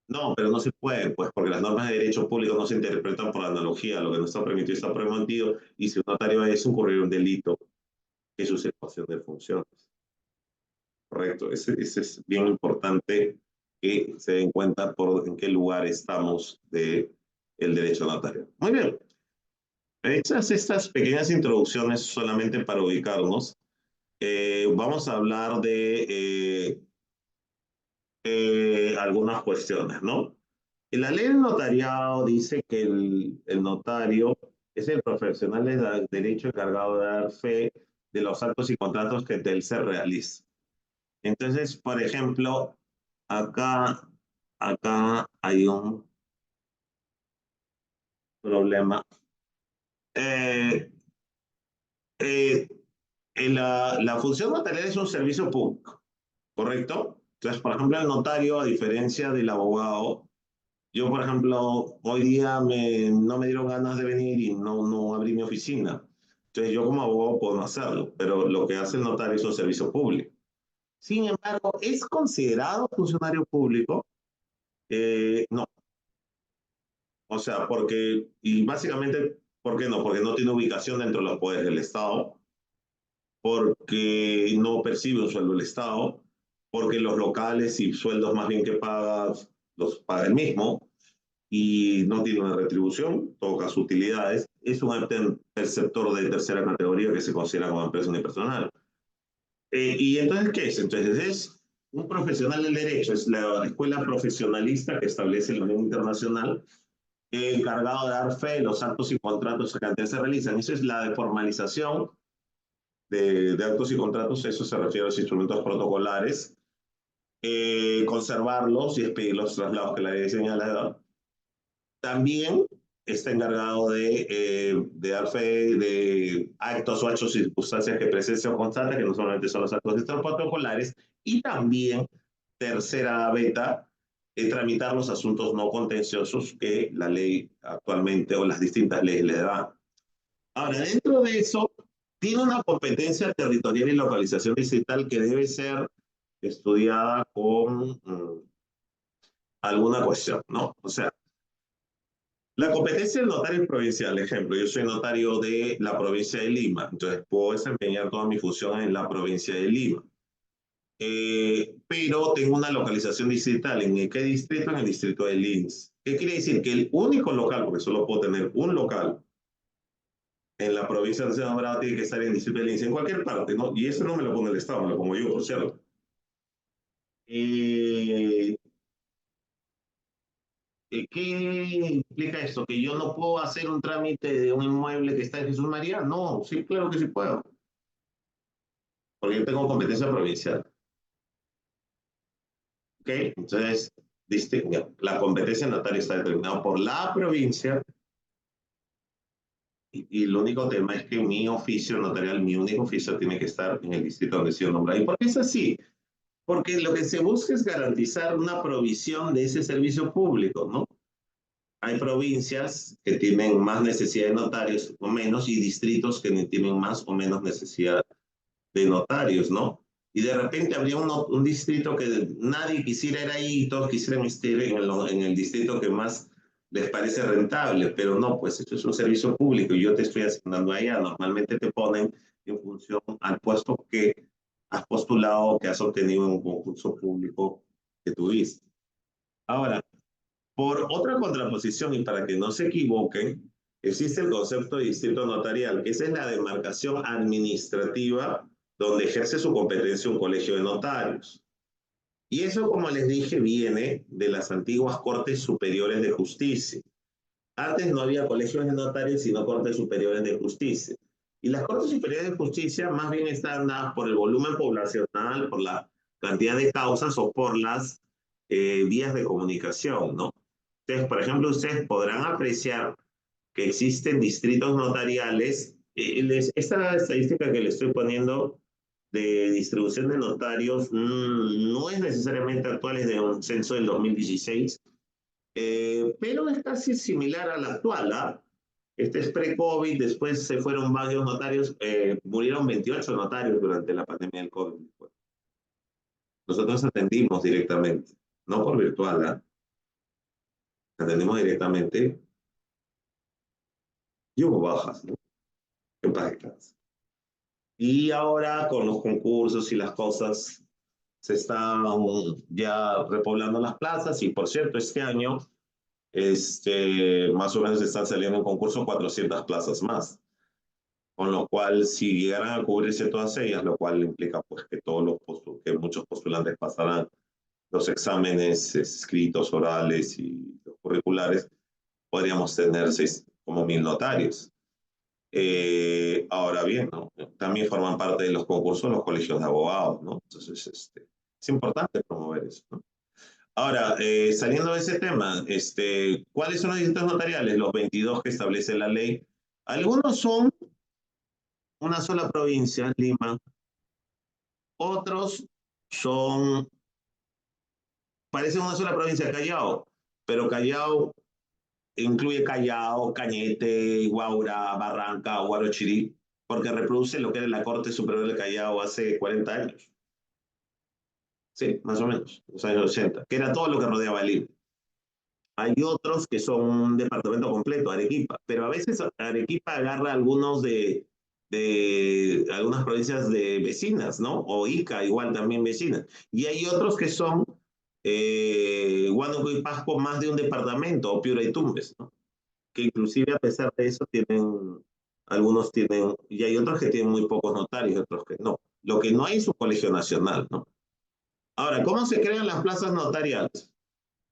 No, pero no se puede, pues porque las normas de derecho público no se interpretan por analogía. Lo que no está permitido está permitido y si un notario es incurrir un delito, que es usurpación de funciones. Correcto, ese es bien importante que se den cuenta por en qué lugar estamos de el derecho notario. Muy bien, hechas estas pequeñas introducciones solamente para ubicarnos, vamos a hablar de algunas cuestiones, ¿no? La ley del notariado dice que el notario es el profesional de derecho encargado de dar fe de los actos y contratos que del ser realiza. Entonces, por ejemplo, acá, acá hay un problema. Eh, eh, la función notarial es un servicio público, ¿correcto? Entonces, por ejemplo, el notario, a diferencia del abogado, yo, por ejemplo, hoy día no me dieron ganas de venir y no abrí mi oficina. Entonces, yo como abogado puedo no hacerlo, pero lo que hace el notario es un servicio público. Sin embargo, ¿es considerado funcionario público? No. O sea, y básicamente, ¿por qué no? Porque no tiene ubicación dentro de los poderes del Estado, porque no percibe un sueldo del Estado, porque los locales y sueldos más bien que pagas los paga el mismo, y no tiene una retribución, toca sus utilidades, es un perceptor de tercera categoría que se considera como empresa unipersonal. ¿Y entonces qué es? Entonces es un profesional del derecho, es la escuela profesionalista que establece la Unión Internacional encargado de dar fe de los actos y contratos que antes se realizan. Eso es la deformalización de actos y contratos, eso se refiere a los instrumentos protocolares, conservarlos y expedir los traslados que la ley señala. También está encargado de dar fe de actos o hechos y circunstancias que presencia o constata, que no solamente son los actos protocolares, y también, tercera beta, tramitar los asuntos no contenciosos que la ley actualmente o las distintas leyes le dan. Ahora, dentro de eso, tiene una competencia territorial y localización distrital que debe ser estudiada con alguna cuestión, ¿no? O sea, la competencia del notario provincial, ejemplo, yo soy notario de la provincia de Lima, entonces puedo desempeñar toda mi función en la provincia de Lima. Pero tengo una localización distrital. ¿En qué distrito? En el distrito de Lins. ¿Qué quiere decir? Que el único local, porque solo puedo tener un local en la provincia de Ciudad Brava, tiene que estar en el distrito de Lins, en cualquier parte, ¿no? Y eso no me lo pone el Estado, me lo pongo yo, por cierto. Eh, ¿Qué implica esto? ¿Que yo no puedo hacer un trámite de un inmueble que está en Jesús María? No, sí, claro que sí puedo, porque yo tengo competencia provincial. ¿Ok? Entonces, la competencia notaria está determinada por la provincia y el único tema es que mi oficio notarial, mi único oficio tiene que estar en el distrito donde he sido nombrado. ¿Y por qué es así? Porque lo que se busca es garantizar una provisión de ese servicio público, ¿no? Hay provincias que tienen más necesidad de notarios o menos y distritos que tienen más o menos necesidad de notarios, ¿no? Y de repente habría un distrito que nadie quisiera ir ahí y todos quisieran estar en el distrito que más les parece rentable, pero no, pues esto es un servicio público y yo te estoy asignando allá. Normalmente te ponen en función al puesto que has postulado o que has obtenido en un concurso público que tuviste. Ahora, por otra contraposición, y para que no se equivoquen, existe el concepto de distrito notarial, que esa es la demarcación administrativa donde ejerce su competencia un colegio de notarios. Y eso, como les dije, viene de las antiguas Cortes Superiores de Justicia. Antes no había colegios de notarios, sino Cortes Superiores de Justicia. Y las Cortes Superiores de Justicia más bien están dadas por el volumen poblacional, por la cantidad de causas o por las vías de comunicación, ¿no? Entonces, por ejemplo, ustedes podrán apreciar que existen distritos notariales. Esta estadística que le estoy poniendo de distribución de notarios no es necesariamente actual, es de un censo del 2016, pero es casi similar a la actual. ¿Ah? Este es pre-COVID, después se fueron varios notarios, murieron 28 notarios durante la pandemia del COVID. Nosotros atendimos directamente, no por virtual, ¿ah? Atendimos directamente y hubo bajas, ¿no? En paz descanse. Y ahora con los concursos y las cosas se están ya repoblando las plazas y por cierto, este año más o menos están saliendo en concurso 400 plazas más, con lo cual si llegaran a cubrirse todas ellas, lo cual implica pues que, que muchos postulantes pasarán los exámenes escritos, orales y los curriculares, podríamos tener como 1000 notarios. Ahora bien, ¿no? También forman parte de los concursos los colegios de abogados, ¿no? Entonces, es importante promover eso, ¿no? Ahora, saliendo de ese tema, ¿cuáles son los distritos notariales? Los 22 que establece la ley. Algunos son una sola provincia, Lima. Otros son, parecen una sola provincia, Callao, pero Callao incluye Callao, Cañete, Guaura, Barranca, Huarochirí, porque reproduce lo que era la Corte Superior de Callao hace 40 años. Sí, más o menos, los años 80, que era todo lo que rodeaba Lima. Hay otros que son un departamento completo, Arequipa, pero a veces Arequipa agarra algunos de algunas provincias de vecinas, ¿no? O Ica, igual también vecinas. Y hay otros que son Huánuco y Pasco más de un departamento, o Piura y Tumbes, ¿no? Que inclusive a pesar de eso tienen, algunos tienen, y hay otros que tienen muy pocos notarios, otros que no. Lo que no hay es un colegio nacional, ¿no? Ahora, ¿cómo se crean las plazas notariales?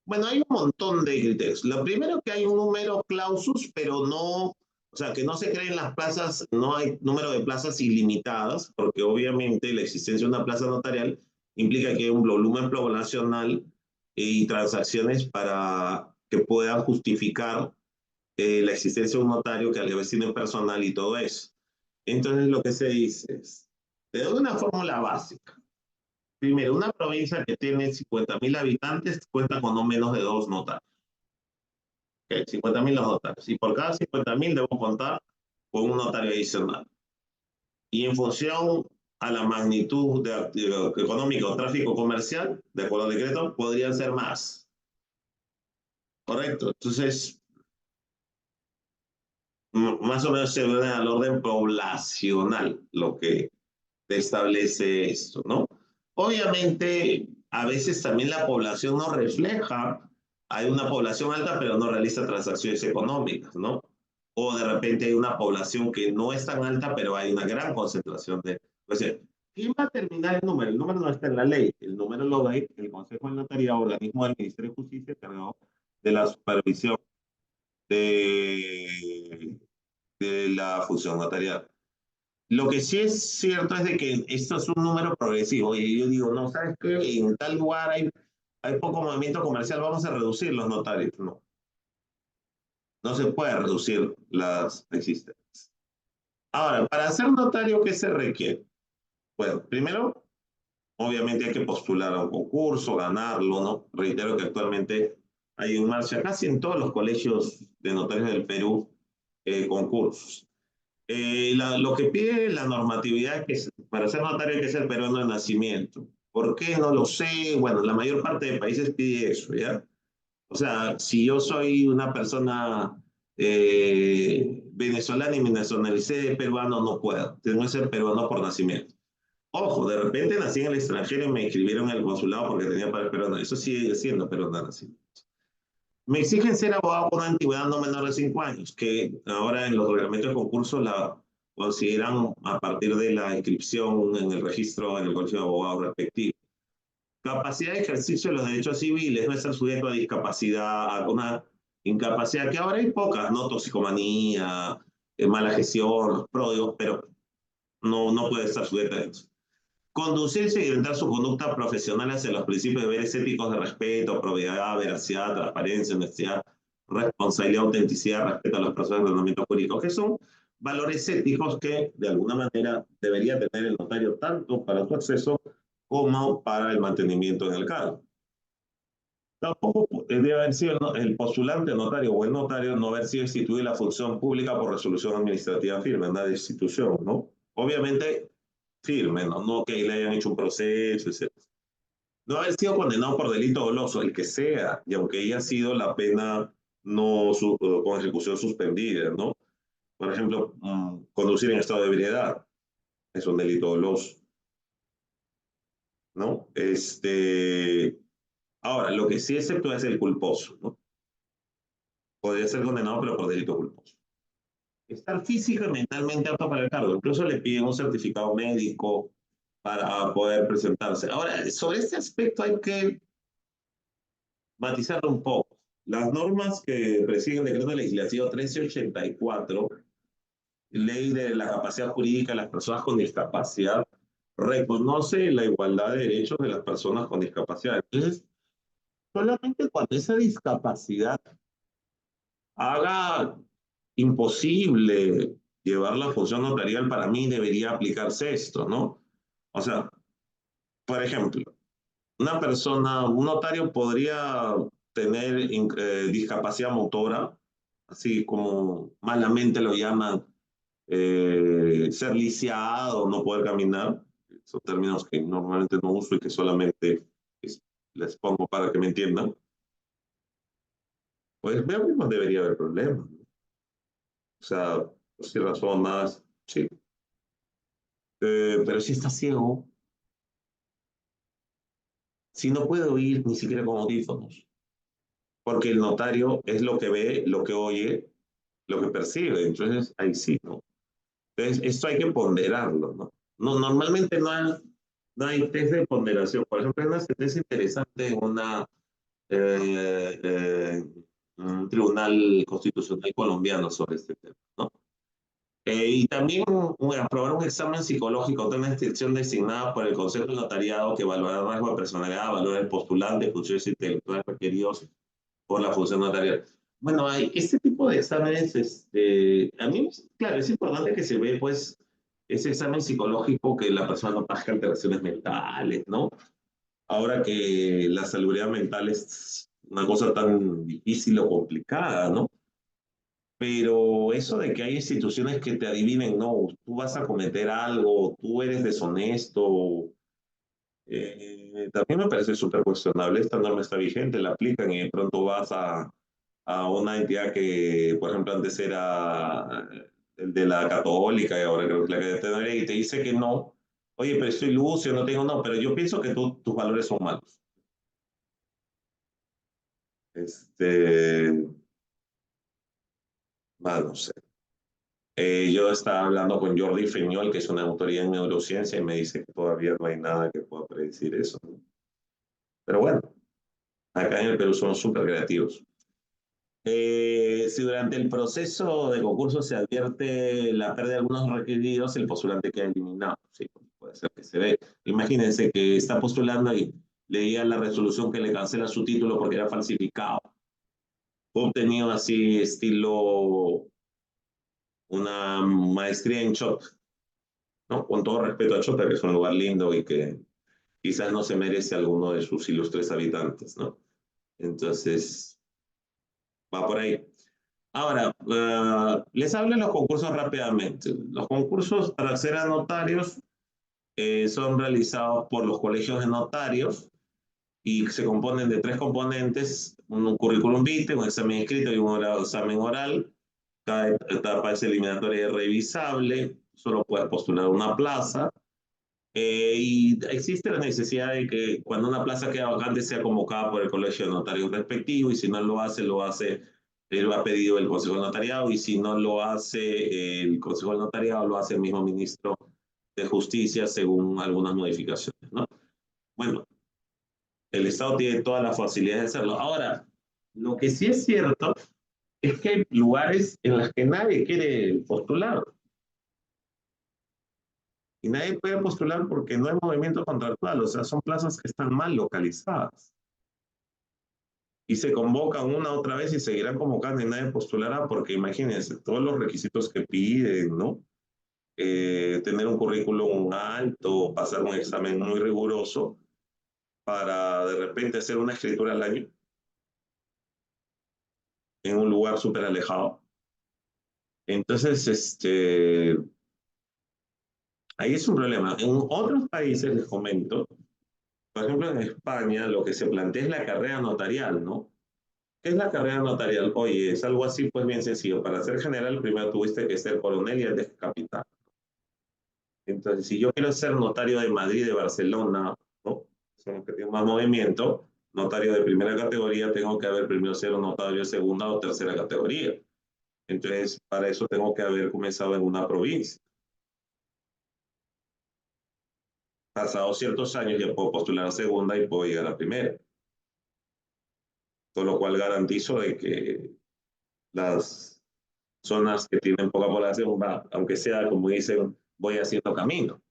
Bueno, hay un montón de criterios. Lo primero que hay un número clausus, pero no, o sea, que no se creen las plazas, no hay número de plazas ilimitadas, porque obviamente la existencia de una plaza notarial implica que hay un volumen poblacional y transacciones para que puedan justificar la existencia de un notario que al vez tiene personal y todo eso. Entonces lo que se dice es, te doy una fórmula básica. Primero, una provincia que tiene 50.000 habitantes cuenta con no menos de dos notarios. Okay, 50.000 los notarios. Y por cada 50.000 debo contar con un notario adicional. Y en función a la magnitud de actividad económica o tráfico comercial, de acuerdo al decreto, podrían ser más. ¿Correcto? Entonces, más o menos se ve al orden poblacional lo que establece esto, ¿no? Obviamente, a veces también la población no refleja, hay una población alta pero no realiza transacciones económicas, ¿no? O de repente hay una población que no es tan alta pero hay una gran concentración de... O sea, ¿quién va a terminar el número? El número no está en la ley, el número lo da el Consejo de Notariado, organismo del Ministerio de Justicia encargado de la supervisión de, de la función notarial. Lo que sí es cierto es de que esto es un número progresivo. Y yo digo, no, ¿sabes qué? En tal lugar hay poco movimiento comercial, vamos a reducir los notarios. No, no se puede reducir las existentes. Ahora, para ser notario, ¿qué se requiere? Bueno, primero, obviamente hay que postular a un concurso, ganarlo, ¿no? Reitero que actualmente hay en marcha casi en todos los colegios de notarios del Perú concursos. Lo que pide la normatividad es que para ser notario hay que ser peruano de nacimiento. ¿Por qué? No lo sé. Bueno, la mayor parte de países pide eso, ¿ya? O sea, si yo soy una persona venezolana y me nacionalicé de peruano, no puedo. Tengo que ser peruano por nacimiento. Ojo, de repente nací en el extranjero y me inscribieron en el consulado porque tenía padres peruanos. Eso sigue siendo peruano de nacimiento. Me exigen ser abogado con una antigüedad no menor de 5 años, que ahora en los reglamentos de concurso la consideran a partir de la inscripción en el registro en el colegio de abogados respectivo. Capacidad de ejercicio de los derechos civiles, no estar sujeto a discapacidad, a una incapacidad que ahora hay pocas, ¿no? Toxicomanía, mala gestión, los pródigos, pero no puede estar sujeto a eso. Conducirse y orientar su conducta profesional hacia los principios de deberes éticos de respeto, probidad, veracidad, transparencia, honestidad, responsabilidad, autenticidad, respeto a las personas de ordenamiento jurídico, que son valores éticos que de alguna manera debería tener el notario tanto para su acceso como para el mantenimiento en el cargo. Tampoco debe haber sido el postulante notario o el notario no haber sido instituido en la función pública por resolución administrativa firme en la destitución, ¿no? Obviamente firme, ¿no? No que le hayan hecho un proceso, etc. No haber sido condenado por delito doloso, el que sea, y aunque haya sido la pena no con ejecución suspendida, ¿no? Por ejemplo, conducir en estado de ebriedad es un delito doloso, ¿no? Ahora, lo que sí excepto es el culposo, ¿no? Podría ser condenado, pero por delito culposo. Estar física y mentalmente apto para el cargo. Incluso le piden un certificado médico para poder presentarse. Ahora, sobre este aspecto hay que matizarlo un poco. Las normas que reciben el decreto legislativo 1384, ley de la capacidad jurídica de las personas con discapacidad, reconoce la igualdad de derechos de las personas con discapacidad. Entonces, solamente cuando esa discapacidad haga imposible llevar la función notarial, para mí debería aplicarse esto, ¿no? O sea, por ejemplo, una persona, un notario podría tener discapacidad motora, así como malamente lo llaman, ser lisiado, no poder caminar. Son términos que normalmente no uso y que solamente les pongo para que me entiendan. Pues veo que no debería haber problema, ¿no? O sea, si razonas, sí. Pero si está ciego, si no puede oír ni siquiera con audífonos, porque el notario es lo que ve, lo que oye, lo que percibe. Entonces, ahí sí, ¿no? Entonces, esto hay que ponderarlo, ¿no? No, normalmente no hay test de ponderación. Por ejemplo, hay una sentencia interesante en una eh, eh, un tribunal constitucional colombiano sobre este tema, ¿no? Y también aprobar un examen psicológico de una institución designada por el Consejo de Notariado que evaluará rasgos de personalidad, valores del postulante, funciones intelectuales requeridos por la función notarial. Bueno, hay este tipo de exámenes, a mí, claro, es importante que se ve, pues, ese examen psicológico que la persona no tenga alteraciones mentales, ¿no? Ahora que la salubridad mental es una cosa tan difícil o complicada, ¿no? Pero eso de que hay instituciones que te adivinen, no, tú vas a cometer algo, tú eres deshonesto, también me parece súper cuestionable. Esta norma está vigente, la aplican y de pronto vas a una entidad que, por ejemplo, antes era el de la Católica y ahora creo que la que de y te dice que no. Oye, pero estoy lucio, no tengo, no, pero yo pienso que tus valores son malos. Este, no sé. Yo estaba hablando con Jordi Feñol, que es una autoridad en neurociencia, y me dice que todavía no hay nada que pueda predecir eso, ¿no? Pero bueno, acá en el Perú son súper creativos. Si durante el proceso de concurso se advierte la pérdida de algunos requeridos, el postulante queda eliminado. Sí, puede ser que se ve. Imagínense que está postulando y leía la resolución que le cancela su título porque era falsificado. Fue obtenido así, estilo una maestría en Chota, ¿no? Con todo respeto a Chota, que es un lugar lindo y que quizás no se merece alguno de sus ilustres habitantes, ¿no? Entonces, va por ahí. Ahora, les hablo de los concursos rápidamente. Los concursos para ser a notarios son realizados por los colegios de notarios y se componen de tres componentes, un currículum vitae, un examen escrito y un examen oral. Cada etapa es eliminatoria y revisable, solo puedes postular una plaza. Y existe la necesidad de que cuando una plaza queda vacante sea convocada por el colegio de notarios respectivo y si no lo hace, lo ha pedido el Consejo de Notariado y si no lo hace el Consejo de Notariado, lo hace el mismo ministro de Justicia según algunas modificaciones, ¿no? Bueno, el Estado tiene todas las facilidades de hacerlo. Ahora, lo que sí es cierto es que hay lugares en los que nadie quiere postular y nadie puede postular porque no hay movimiento contractual, o sea, son plazas que están mal localizadas. Y se convocan una otra vez y seguirán convocando y nadie postulará porque imagínense todos los requisitos que piden, ¿no? Tener un currículum alto, pasar un examen muy riguroso para de repente hacer una escritura al año en un lugar súper alejado. Entonces, ahí es un problema. En otros países, les comento, por ejemplo, en España, lo que se plantea es la carrera notarial, ¿no? ¿Qué es la carrera notarial? Oye, es algo así, pues bien sencillo. Para ser general, primero tuviste que ser coronel y antes capitán. Entonces, si yo quiero ser notario de Madrid, de Barcelona, ¿no? Son los que tienen más movimiento, notario de primera categoría, tengo que haber primero ser un notario de segunda o tercera categoría. Entonces, para eso tengo que haber comenzado en una provincia. Pasados ciertos años ya puedo postular a segunda y puedo llegar a primera. Con lo cual garantizo de que las zonas que tienen poca población, va, aunque sea, como dicen, voy haciendo camino.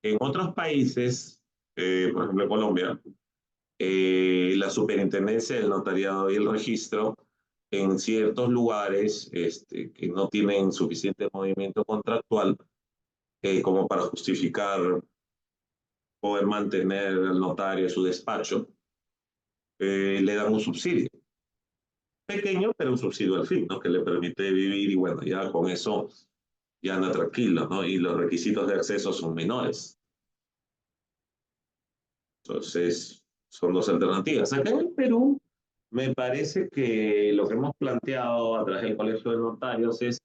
En otros países, por ejemplo Colombia, la superintendencia del notariado y el registro en ciertos lugares que no tienen suficiente movimiento contractual como para justificar poder mantener al notario en su despacho, le dan un subsidio. Pequeño, pero un subsidio al fin, ¿no? Que le permite vivir y bueno, ya con eso ya anda tranquilo, ¿no? Y los requisitos de acceso son menores. Entonces, son dos alternativas. Acá en el Perú, me parece que lo que hemos planteado a través del Colegio de Notarios es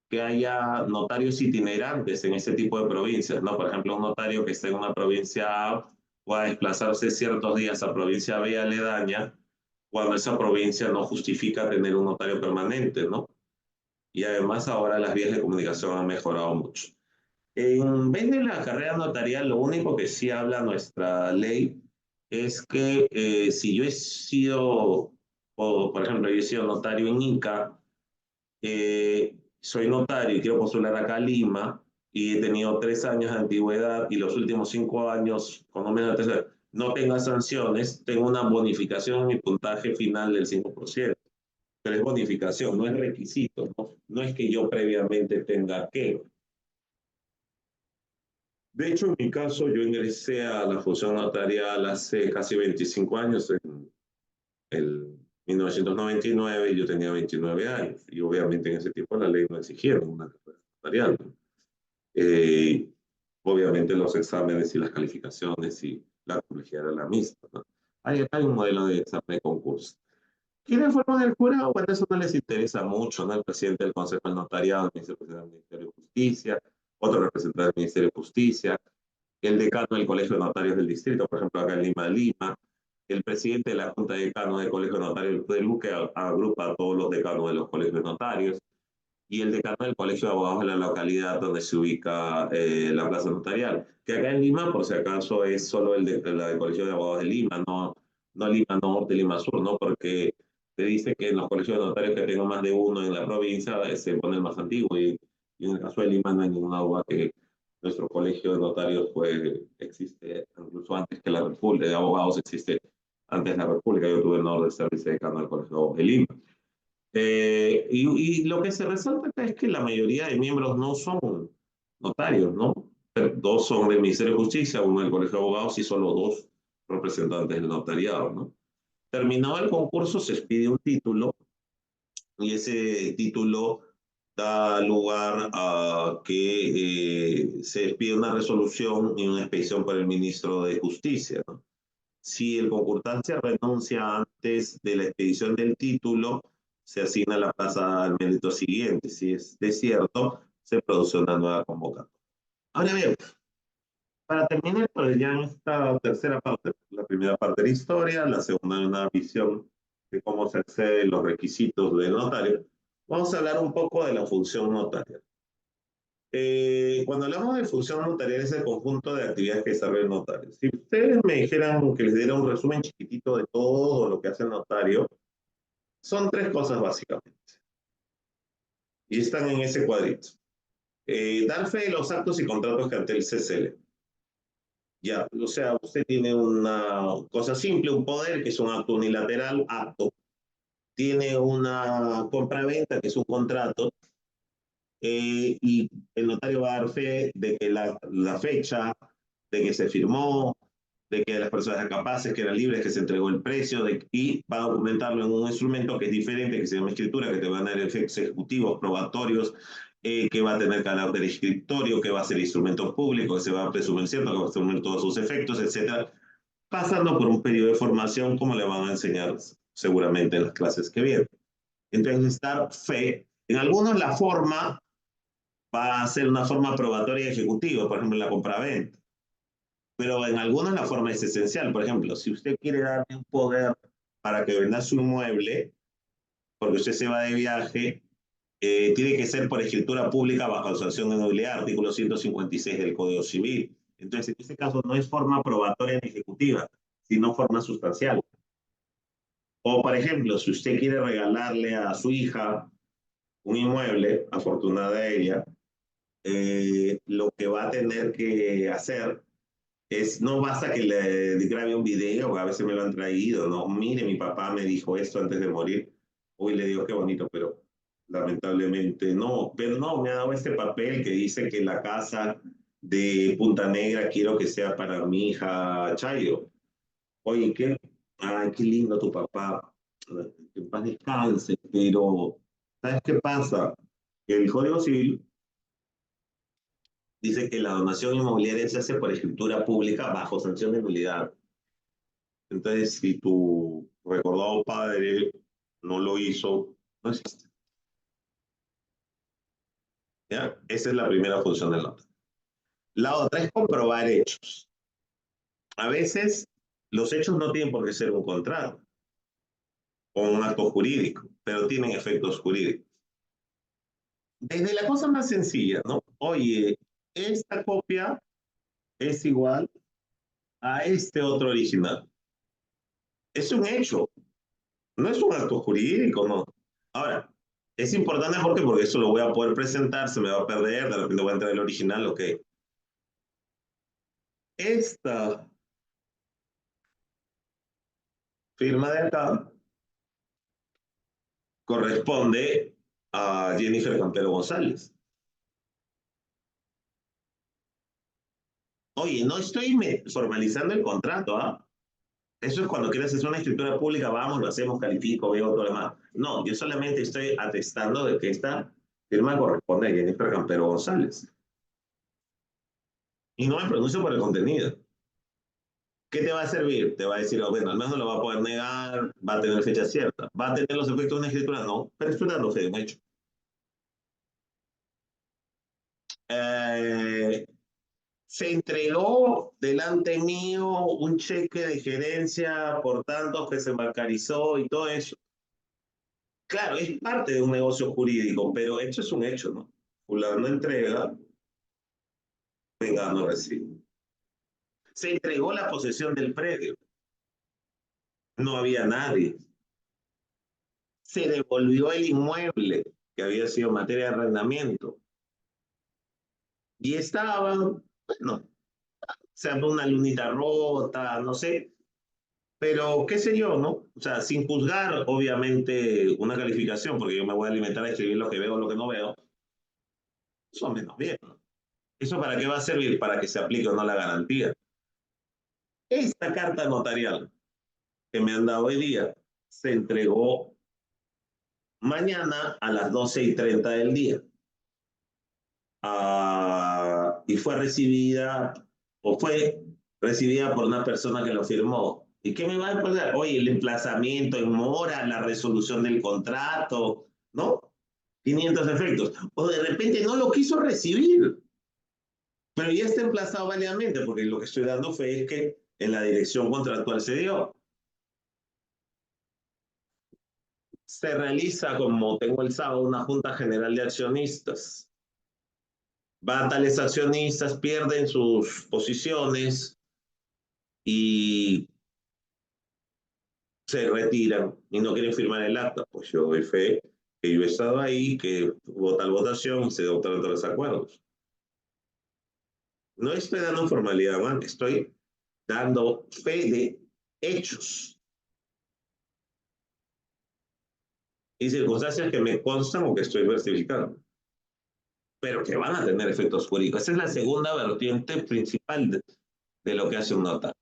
que haya notarios itinerantes en ese tipo de provincias, ¿no? Por ejemplo, un notario que esté en una provincia A pueda desplazarse ciertos días a provincia B aledaña cuando esa provincia no justifica tener un notario permanente, ¿no? Y además ahora las vías de comunicación han mejorado mucho. En vez de la carrera notarial, lo único que sí habla nuestra ley es que si yo he sido, o por ejemplo, yo he sido notario en Ica, soy notario y quiero postular acá a Lima y he tenido 3 años de antigüedad y los últimos 5 años, con no menos de 3 años, no tenga sanciones, tengo una bonificación en mi puntaje final del 5%. Pero es bonificación, no es requisito, ¿no? No es que yo previamente tenga que. De hecho, en mi caso, yo ingresé a la función notarial hace casi 25 años, en el 1999, y yo tenía 29 años. Y obviamente en ese tiempo la ley no exigía ninguna carrera notarial, ¿no? Eh, Obviamente los exámenes y las calificaciones y la complejidad era la misma, ¿no? Hay un modelo de examen de concurso. ¿Quiénes fueron del jurado? Bueno, eso no les interesa mucho, ¿no? El presidente del Consejo del Notariado, el vicepresidente del Ministerio de Justicia, otro representante del Ministerio de Justicia, el decano del Colegio de Notarios del Distrito, por ejemplo, acá en Lima, el presidente de la Junta de Decanos del Colegio de Notarios de Luque, que agrupa a todos los decanos de los colegios de notarios, y el decano del Colegio de Abogados de la localidad donde se ubica la plaza notarial, que acá en Lima, por si acaso, es solo la del Colegio de Abogados de Lima, no Lima Norte, Lima Sur, ¿no? Porque te dice que en los colegios de notarios que tengo más de uno en la provincia se pone el más antiguo y en el caso de Lima no hay ninguna duda que nuestro colegio de notarios existe incluso antes que la República, de abogados existe antes de la República. Yo tuve el honor de ser vicedecano del Colegio de Abogados de Lima. Y lo que se resalta acá es que la mayoría de miembros no son notarios, ¿no? Pero dos son del Ministerio de Justicia, uno del Colegio de Abogados y solo dos representantes del notariado, ¿no? Terminado el concurso, se expide un título y ese título da lugar a que se expide una resolución y una expedición por el ministro de Justicia, ¿no? Si el concursante renuncia antes de la expedición del título, se asigna la plaza al mérito siguiente. Si es desierto, se produce una nueva convocatoria. Ahora bien, para terminar, pues ya en esta tercera parte, la primera parte de la historia, la segunda de una visión de cómo se accede los requisitos del notario, vamos a hablar un poco de la función notarial. Cuando hablamos de función notarial es el conjunto de actividades que desarrolla el notario. Si ustedes me dijeran que les diera un resumen chiquitito de todo lo que hace el notario, son tres cosas básicamente. Y están en ese cuadrito. Dar fe de los actos y contratos que ante el CCL. Ya, o sea, usted tiene una cosa simple, un poder que es un acto unilateral, acto. Tiene una compra-venta que es un contrato, y el notario va a dar fe de que la fecha, de que se firmó, de que las personas eran capaces, que eran libres, que se entregó el precio, y va a documentarlo en un instrumento que es diferente, que se llama escritura, que te va a dar efectos ejecutivos, probatorios, que va a tener carácter escritorio, que va a ser instrumento público, que se va a presumir cierto, que va a tener todos sus efectos, etcétera, pasando por un periodo de formación, como le van a enseñar seguramente en las clases que vienen. Entonces, dar fe, en algunos la forma va a ser una forma probatoria ejecutiva, por ejemplo, en la compraventa. Pero en algunas la forma es esencial. Por ejemplo, si usted quiere darle un poder para que venda su inmueble, porque usted se va de viaje, tiene que ser por escritura pública bajo sanción de nulidad, artículo 156 del Código Civil. Entonces, en este caso no es forma probatoria ni ejecutiva, sino forma sustancial. O, por ejemplo, si usted quiere regalarle a su hija un inmueble, afortunada ella, lo que va a tener que hacer no basta que le grabe un video, a veces me lo han traído, ¿no? Mire, mi papá me dijo esto antes de morir. Uy, le digo, qué bonito, pero lamentablemente no. Pero no, me ha dado este papel que dice que la casa de Punta Negra quiero que sea para mi hija Chayo. Oye, ay, qué lindo tu papá. Que en paz descanse, pero ¿sabes qué pasa? Que el Código Civil dice que la donación inmobiliaria se hace por escritura pública bajo sanción de nulidad. Entonces, si tu recordado padre no lo hizo, no existe. ¿Ya? Esa es la primera función del notario. La otra es comprobar hechos. A veces los hechos no tienen por qué ser un contrato o un acto jurídico, pero tienen efectos jurídicos. Desde la cosa más sencilla, ¿no? Oye, esta copia es igual a este otro original. Es un hecho, no es un acto jurídico, no. Ahora, es importante porque eso lo voy a poder presentar, se me va a perder, de repente voy a entrar el original, ok. Esta firma de acá corresponde a Jennifer Campero González. Oye, no estoy formalizando el contrato, ¿ah? Eso es cuando quieres hacer una escritura pública, vamos, lo hacemos, califico, veo todo lo demás. No, yo solamente estoy atestando de que esta firma corresponde a Jennifer Campero González. Y no me pronuncio por el contenido. ¿Qué te va a servir? Te va a decir, oh, bueno, al menos no lo va a poder negar, va a tener fecha cierta. ¿Va a tener los efectos de una escritura? No, pero es una fe de un hecho. Eh, Se entregó delante mío un cheque de gerencia por tanto que se bancarizó y todo eso. Claro, es parte de un negocio jurídico, pero hecho es un hecho, ¿no? Fulano entrega, venga, no recibe. Se entregó la posesión del predio, no había nadie. Se devolvió el inmueble que había sido materia de arrendamiento y estaba, bueno, se sea, una lunita rota, no sé, pero qué sé yo, ¿no? O sea, sin juzgar, obviamente, una calificación, porque yo me voy a alimentar a escribir lo que veo o lo que no veo, eso menos bien, ¿no? ¿Eso para qué va a servir? Para que se aplique o no la garantía. Esta carta notarial que me han dado hoy día se entregó mañana a las 12:30 del día. Y fue recibida, o fue recibida por una persona que lo firmó. ¿Y qué me va a poner? Oye, el emplazamiento en mora, la resolución del contrato, ¿no? 500 efectos. O de repente no lo quiso recibir, pero ya está emplazado válidamente, porque lo que estoy dando fe es que en la dirección contractual se dio. Se realiza, como tengo el sábado, una junta general de accionistas. Van tales accionistas, pierden sus posiciones y se retiran y no quieren firmar el acta. Pues yo doy fe que yo he estado ahí, que hubo tal votación y se adoptaron todos los acuerdos. No estoy dando formalidad, man, estoy dando fe de hechos y circunstancias que me constan o que estoy verificando, pero que van a tener efectos jurídicos. Esa es la segunda vertiente principal de lo que hace un notario.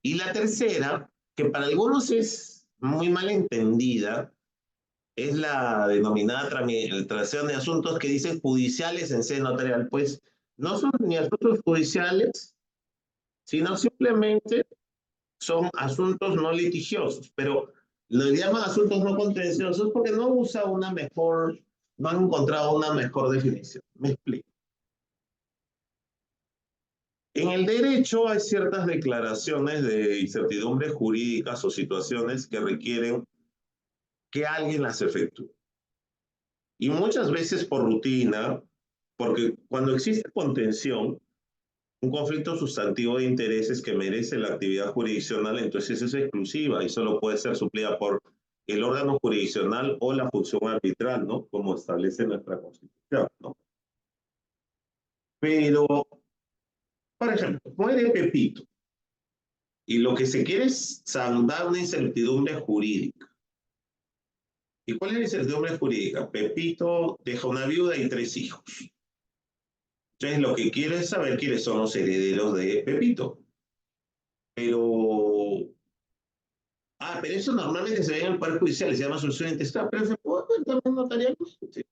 Y la tercera, que para algunos es muy mal entendida, es la denominada tramitación de asuntos que dicen judiciales en sede notarial. Pues no son ni asuntos judiciales, sino simplemente son asuntos no litigiosos, pero lo llaman asuntos no contenciosos porque no usa una mejor, no han encontrado una mejor definición. Me explico. En el derecho hay ciertas declaraciones de incertidumbres jurídicas o situaciones que requieren que alguien las efectúe. Y muchas veces por rutina, porque cuando existe contención, un conflicto sustantivo de intereses que merece la actividad jurisdiccional, entonces es exclusiva y solo puede ser suplida por el órgano jurisdiccional o la función arbitral, ¿no? Como establece nuestra Constitución, ¿no? Pero, por ejemplo, muere Pepito y lo que se quiere es saldar una incertidumbre jurídica. ¿Y cuál es la incertidumbre jurídica? Pepito deja una viuda y 3 hijos. Entonces, lo que quiere es saber quiénes son los herederos de Pepito. Pero, pero eso normalmente se ve en el Poder Judicial, se llama solución intestada, pero se puede ver también notarial. Sí.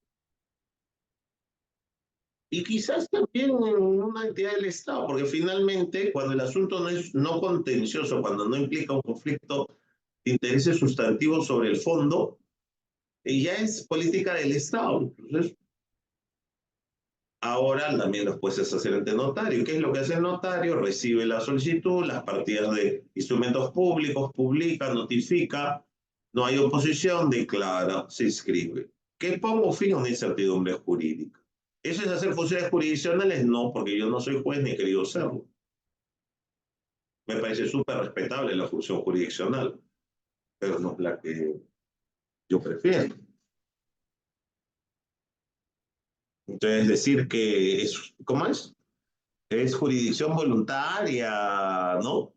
Y quizás también en una entidad del Estado, porque finalmente, cuando el asunto no es no contencioso, cuando no implica un conflicto de intereses sustantivos sobre el fondo, ya es política del Estado. Entonces, ahora también los puedes hacer ante notario. ¿Qué es lo que hace el notario? Recibe la solicitud, las partidas de instrumentos públicos, publica, notifica, no hay oposición, declara, se inscribe. ¿Qué pongo fin a una incertidumbre jurídica? ¿Eso es hacer funciones jurisdiccionales? No, porque yo no soy juez ni he querido serlo. Me parece súper respetable la función jurisdiccional, pero no es la que yo prefiero. Entonces, decir que es, ¿cómo es? Es jurisdicción voluntaria, ¿no?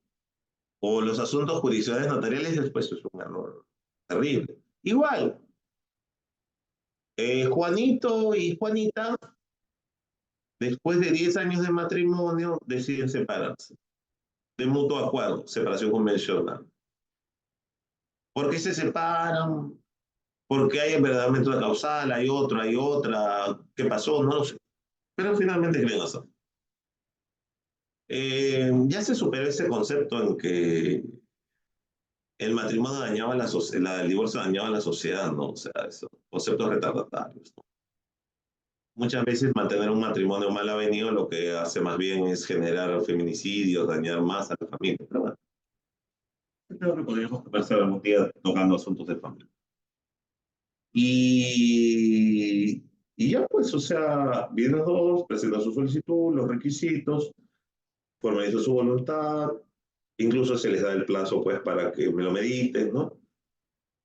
O los asuntos jurisdiccionales notariales, después es un error terrible. Igual, Juanito y Juanita, después de 10 años de matrimonio, deciden separarse, de mutuo acuerdo, separación convencional. ¿Por qué se separan? Porque hay verdaderamente una causal, hay otra, ¿qué pasó? No lo sé. Pero finalmente creen eso. Ya se superó ese concepto en que el matrimonio dañaba la sociedad, el divorcio dañaba la sociedad, ¿no? O sea, esos conceptos retardatarios, ¿no? Muchas veces mantener un matrimonio mal avenido lo que hace más bien es generar feminicidios, dañar más a la familia. Pero bueno, creo que podríamos conversar algún día tocando asuntos de familia. Y, y ya pues, o sea, vienen los dos, presentan su solicitud, los requisitos, formalizan su voluntad, incluso se les da el plazo pues para que me lo mediten, ¿no?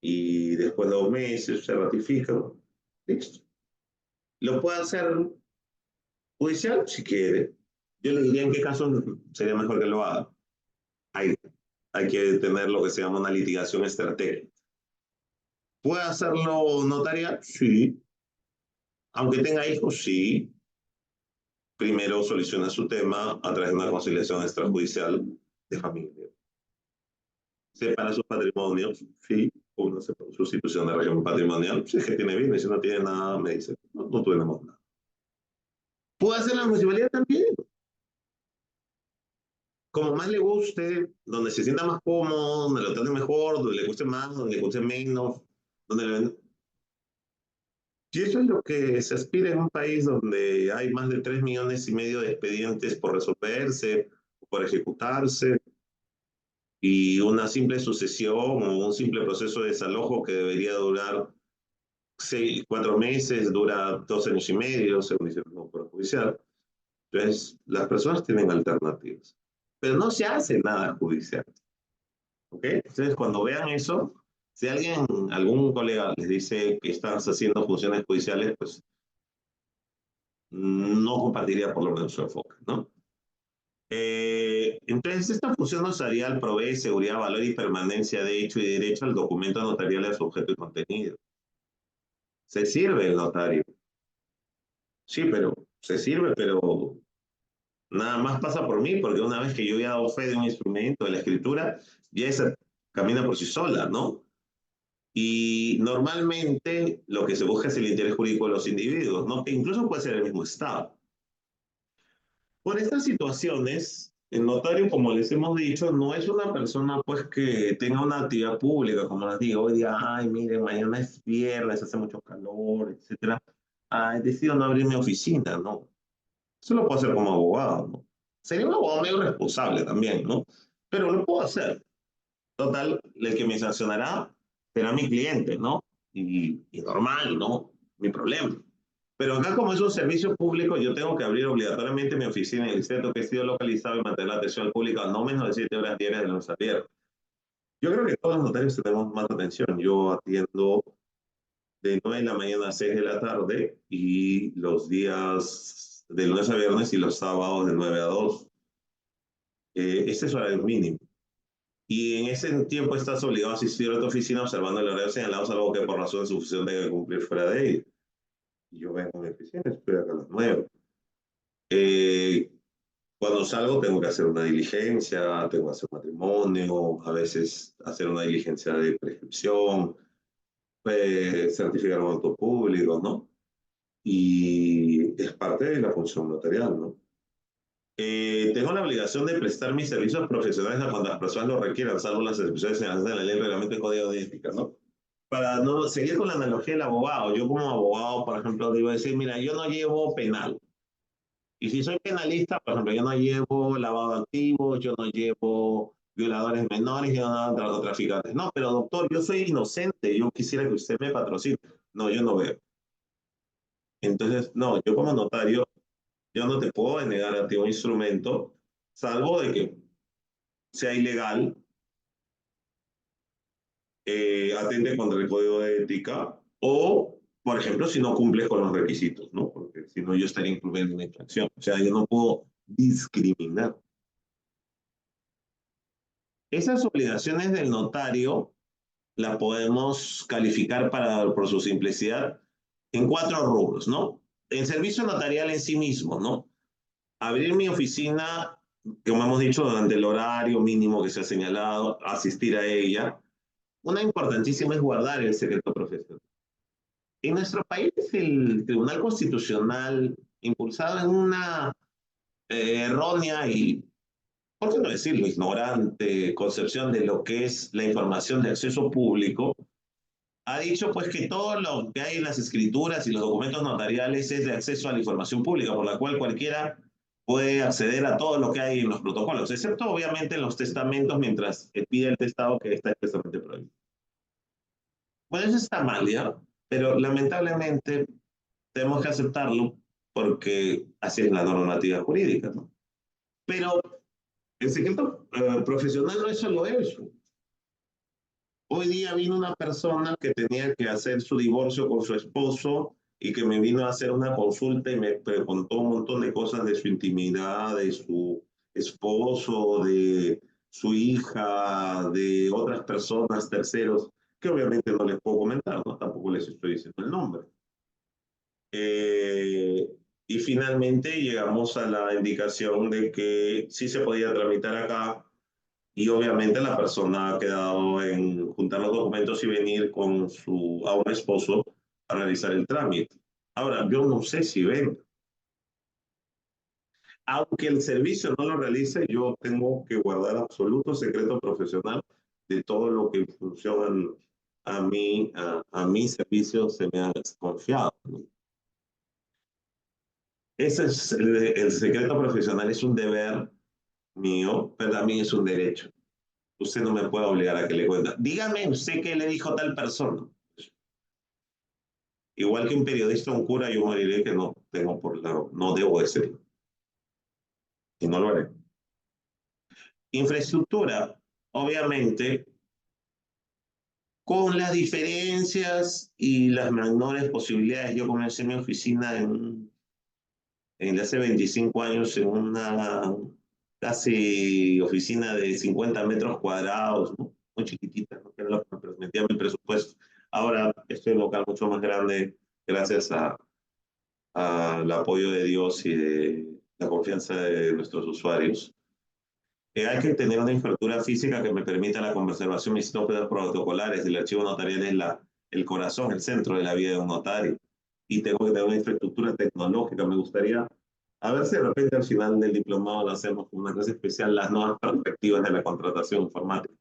Y después de 2 meses se ratifica, ¿no? Listo. Lo puede hacer judicial si quiere. Yo le diría en qué caso sería mejor que lo haga. Hay, hay que tener lo que se llama una litigación estratégica. ¿Puede hacerlo notarial? Sí. Aunque tenga hijos, sí. Primero soluciona su tema a través de una conciliación extrajudicial de familia. Separa sus patrimonios, sí. Una sustitución de régimen patrimonial. Si es que tiene bienes, si no tiene nada, me dice, no, no tenemos nada. ¿Puede hacer la municipalidad también? Como más le guste, donde se sienta más cómodo, donde lo trate mejor, donde le guste más, donde le guste menos, donde le... Y eso es lo que se aspira en un país donde hay más de 3,5 millones de expedientes por resolverse, por ejecutarse, y una simple sucesión o un simple proceso de desalojo que debería durar 4 meses, dura 2 años y medio, según dice el Poder Judicial. Entonces, las personas tienen alternativas, pero no se hace nada judicial. ¿Ok? Entonces, cuando vean eso, si alguien, algún colega les dice que estás haciendo funciones judiciales, pues no compartiría por lo menos su enfoque, ¿no? Entonces, esta función notarial provee seguridad, valor y permanencia de hecho y derecho al documento notarial a su objeto y contenido. Se sirve el notario. Sí, pero se sirve, pero nada más pasa por mí, porque una vez que yo he dado fe de un instrumento, de la escritura, ya esa camina por sí sola, ¿no? Y normalmente lo que se busca es el interés jurídico de los individuos, ¿no? Que incluso puede ser el mismo Estado. Por estas situaciones, el notario, como les hemos dicho, no es una persona pues que tenga una actividad pública, como les digo, hoy día, ay, mire, mañana es viernes, hace mucho calor, etcétera. Ay, decido no abrir mi oficina, ¿no? Eso lo puedo hacer como abogado, ¿no? Sería un abogado medio responsable también, ¿no? Pero lo puedo hacer. Total, el que me sancionará será mi cliente, ¿no? Y normal, ¿no? Mi problema. Pero acá, como es un servicio público, yo tengo que abrir obligatoriamente mi oficina en el centro que esté localizado y mantener la atención al público a no menos de 7 horas diarias de lunes a viernes. Yo creo que todos los notarios tenemos más atención. Yo atiendo de 9 de la mañana a 6 de la tarde y los días de lunes a viernes y los sábados de 9 a 2. Este es horario mínimo. Y en ese tiempo estás obligado a asistir a tu oficina observando el horario señalado, algo que por razón de su función tenga que cumplir fuera de ella. Y yo vengo a mi oficina, estoy acá a las 9. Eh, Cuando salgo tengo que hacer una diligencia, tengo que hacer matrimonio, a veces hacer una diligencia de prescripción, certificar un auto público, ¿no? Y es parte de la función notarial, ¿no? Tengo la obligación de prestar mis servicios profesionales a cuantas personas lo requieran, salvo las excepciones señaladas en la ley, reglamento y código de ética, ¿no? Para no seguir con la analogía del abogado, yo como abogado, por ejemplo, digo decir, mira, yo no llevo penal. Y si soy penalista, por ejemplo, yo no llevo lavado de activos, yo no llevo violadores menores, yo no llevo narcotraficantes. No, pero doctor, yo soy inocente, yo quisiera que usted me patrocine. No, yo no veo. Entonces, no, yo como notario, yo no te puedo negar a ti un instrumento, salvo de que sea ilegal, atente contra el código de ética o, por ejemplo, si no cumples con los requisitos, ¿no? Porque si no, yo estaría incurriendo en una infracción. O sea, yo no puedo discriminar. Esas obligaciones del notario la podemos calificar por su simplicidad en cuatro rubros, ¿no? El servicio notarial en sí mismo, ¿no? Abrir mi oficina, como hemos dicho, durante el horario mínimo que se ha señalado, asistir a ella. Una importantísima es guardar el secreto profesional. En nuestro país, el Tribunal Constitucional, impulsado en una errónea y, por qué no decirlo, ignorante concepción de lo que es la información de acceso público, ha dicho pues que todo lo que hay en las escrituras y los documentos notariales es de acceso a la información pública, por la cual cualquiera puede acceder a todo lo que hay en los protocolos, excepto obviamente en los testamentos mientras pide el testado que está expresamente prohibido. Bueno, eso está mal, ¿ya? Pero lamentablemente tenemos que aceptarlo porque así es la normativa jurídica, ¿no? Pero el secreto profesional no es solo eso. Hoy día vino una persona que tenía que hacer su divorcio con su esposo y que me vino a hacer una consulta y me preguntó un montón de cosas de su intimidad, de su esposo, de su hija, de otras personas, terceros, que obviamente no les puedo comentar, ¿no? Tampoco les estoy diciendo el nombre. Eh, y finalmente llegamos a la indicación de que sí se podía tramitar acá y obviamente la persona ha quedado en juntar los documentos y venir con su a un esposo a realizar el trámite. Ahora, yo no sé si ven, aunque el servicio no lo realice, yo tengo que guardar absoluto secreto profesional de todo lo que en función a mi servicio se me ha confiado, ¿no? Ese es el secreto profesional, es un deber mío, pero también es un derecho. Usted no me puede obligar a que le cuente. Dígame usted qué le dijo tal persona. Igual que un periodista o un cura, yo moriré que no tengo por la, no debo decirlo. Y no lo haré. Infraestructura, obviamente, con las diferencias y las menores posibilidades. Yo comencé mi oficina hace 25 años en una casi oficina de 50 metros cuadrados, ¿no? Muy chiquitita, ¿no? Que era lo que me permitía mi presupuesto. Ahora estoy en un local mucho más grande gracias al apoyo de Dios y de la confianza de nuestros usuarios. Hay que tener una infraestructura física que me permita la conservación de mis notas protocolares. El archivo notarial es el corazón, el centro de la vida de un notario. Y tengo que tener una infraestructura tecnológica. Me gustaría, a ver si de repente al final del diplomado lo hacemos como una clase especial, las nuevas perspectivas de la contratación informática.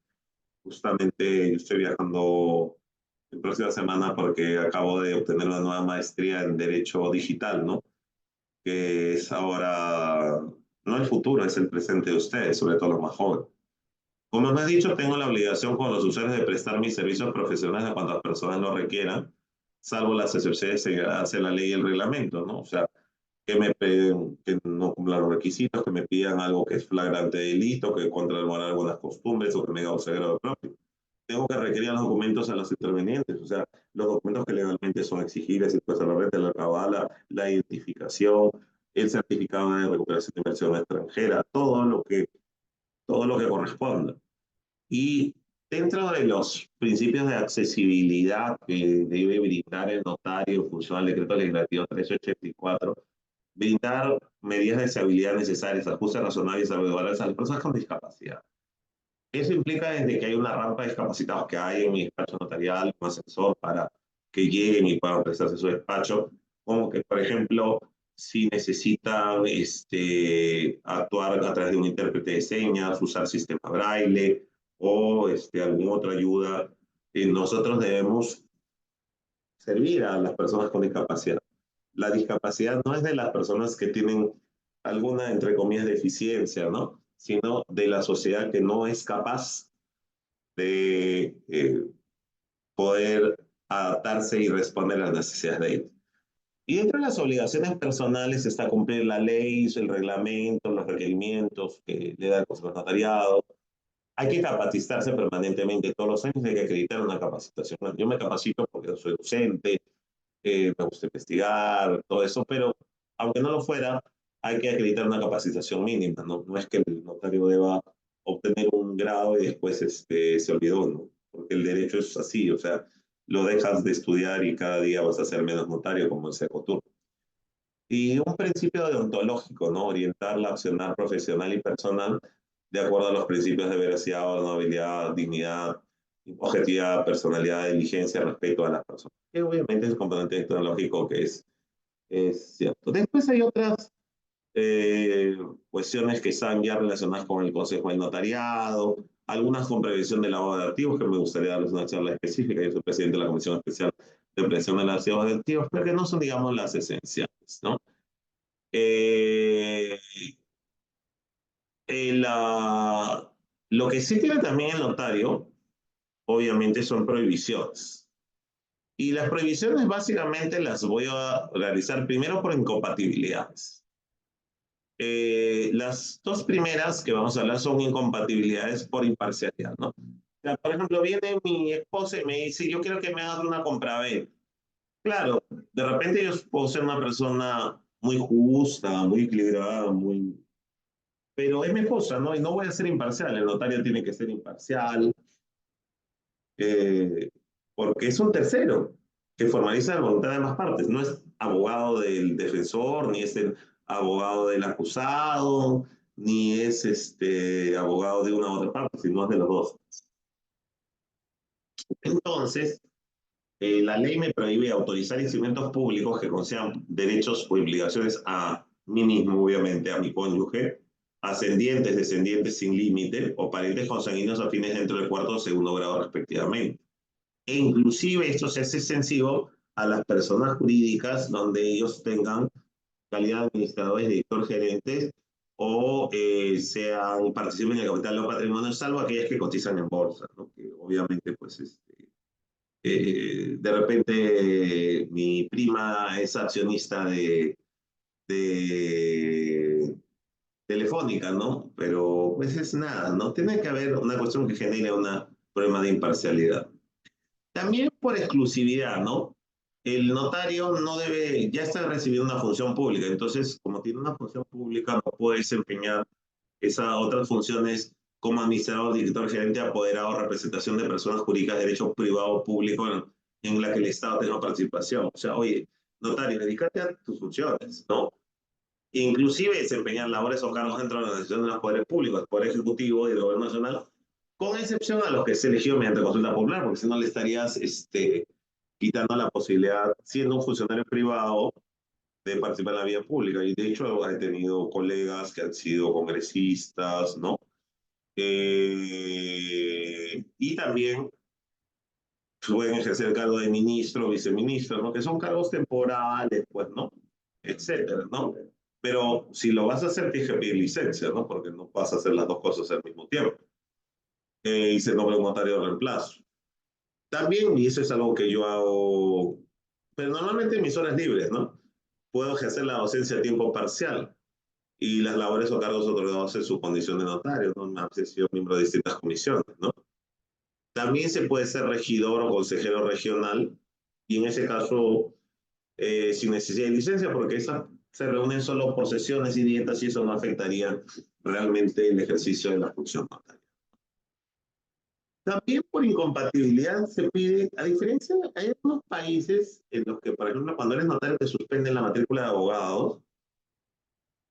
Justamente yo estoy viajando la próxima semana porque acabo de obtener una nueva maestría en Derecho Digital, ¿no? Que es ahora, no el futuro, es el presente de ustedes, sobre todo los más jóvenes. Como me has dicho, tengo la obligación con los usuarios de prestar mis servicios profesionales a cuantas personas lo requieran, salvo las excepciones que hace la ley y el reglamento, ¿no? O sea, que no cumplan los requisitos, que me pidan algo que es flagrante delito, que contravenga algunas costumbres o que me cause grado propio. Tengo que requerir los documentos a los intervenientes, o sea, los documentos que legalmente son exigibles, el pues a la red de la cabala, la identificación, el certificado de recuperación de inversión extranjera, todo lo que corresponda. Y dentro de los principios de accesibilidad que debe brindar el notario en función al decreto legislativo 384, brindar medidas de estabilidad necesarias, ajustes razonables y salvaguardas a las personas con discapacidad. Eso implica desde que hay una rampa de discapacitados que hay en mi despacho notarial, un asesor para que lleguen y puedan prestarse su despacho, como que, por ejemplo, si necesitan actuar a través de un intérprete de señas, usar sistema braille o alguna otra ayuda, nosotros debemos servir a las personas con discapacidad. La discapacidad no es de las personas que tienen alguna, entre comillas, deficiencia, ¿no? Sino de la sociedad que no es capaz de poder adaptarse y responder a las necesidades de ellos. Y dentro de las obligaciones personales está cumplir la ley, el reglamento, los requerimientos que le da el Consejo Notariado, hay que capacitarse permanentemente. Todos los años hay que acreditar una capacitación. Yo me capacito porque soy docente, me gusta investigar, todo eso, pero aunque no lo fuera, hay que acreditar una capacitación mínima, ¿no? No es que el notario deba obtener un grado y después se olvidó, ¿no? Porque el derecho es así, o sea, lo dejas de estudiar y cada día vas a ser menos notario, como dice Cottur. Y un principio deontológico, ¿no? Orientar la accionar profesional y personal de acuerdo a los principios de veracidad, honorabilidad, dignidad, objetividad, personalidad, diligencia, respeto a las personas. Que obviamente es un componente tecnológico que es cierto. Después hay otras eh, cuestiones que están ya relacionadas con el Consejo del Notariado, algunas con prevención de lavado de activos, que me gustaría darles una charla específica. Yo soy presidente de la Comisión Especial de Prevención de lavado de activos, pero que no son, digamos, las esenciales, ¿no? Eh, lo que sí tiene también el notario, obviamente, son prohibiciones. Y las prohibiciones básicamente las voy a realizar primero por incompatibilidades. Las dos primeras que vamos a hablar son incompatibilidades por imparcialidad, ¿no? O sea, por ejemplo, viene mi esposa y me dice, yo quiero que me hagas una compraventa. Claro, de repente yo puedo ser una persona muy justa, muy equilibrada, muy... Pero es mi esposa, ¿no? Y no voy a ser imparcial, el notario tiene que ser imparcial, eh, porque es un tercero que formaliza la voluntad de ambas partes, no es abogado del defensor, ni es el abogado del acusado, ni es abogado de una u otra parte, sino es de los dos. Entonces, la ley me prohíbe autorizar instrumentos públicos que concedan derechos o obligaciones a mí mismo, obviamente, a mi cónyuge, ascendientes, descendientes sin límite o parientes consanguíneos afines dentro del cuarto o segundo grado respectivamente. E inclusive esto se hace extensivo a las personas jurídicas donde ellos tengan calidad de administradores, director, gerentes o participen en el capital o patrimonio, salvo aquellas que cotizan en bolsa, ¿no? Que obviamente pues de repente mi prima es accionista de Telefónica, ¿no? Pero pues es nada, ¿no? Tiene que haber una cuestión que genere un problema de imparcialidad. También por exclusividad, ¿no? El notario no debe, ya está recibiendo una función pública, entonces como tiene una función pública no puede desempeñar esas otras funciones como administrador, director, gerente, apoderado, representación de personas jurídicas, derecho privado o público en la que el Estado tenga participación. O sea, oye, notario, dedícate a tus funciones, ¿no? Inclusive desempeñar labores o cargos dentro de la organización de los poderes públicos, el Poder Ejecutivo y el Gobierno Nacional, con excepción a los que se eligió mediante consulta popular, porque si no le estarías quitando la posibilidad, siendo un funcionario privado, de participar en la vida pública. Y de hecho he tenido colegas que han sido congresistas, ¿no? Y también pueden ejercer el cargo de ministro, viceministro, ¿no? Que son cargos temporales, pues, ¿no? Etcétera, ¿no? Pero si lo vas a hacer, tienes que pedir licencia, ¿no? Porque no vas a hacer las dos cosas al mismo tiempo. Y se nombra un notario de reemplazo. También, y eso es algo que yo hago, pero normalmente en mis horas libres, ¿no? Puedo ejercer la docencia a tiempo parcial y las labores o cargos otorgados en su condición de notario, ¿no? Me he sido miembro de distintas comisiones, ¿no? También se puede ser regidor o consejero regional y en ese caso sin necesidad de licencia porque esas se reúnen solo por sesiones y dietas y eso no afectaría realmente el ejercicio de la función notaria. También por incompatibilidad se pide, a diferencia, hay algunos países en los que, por ejemplo, cuando eres notario te suspenden la matrícula de abogados,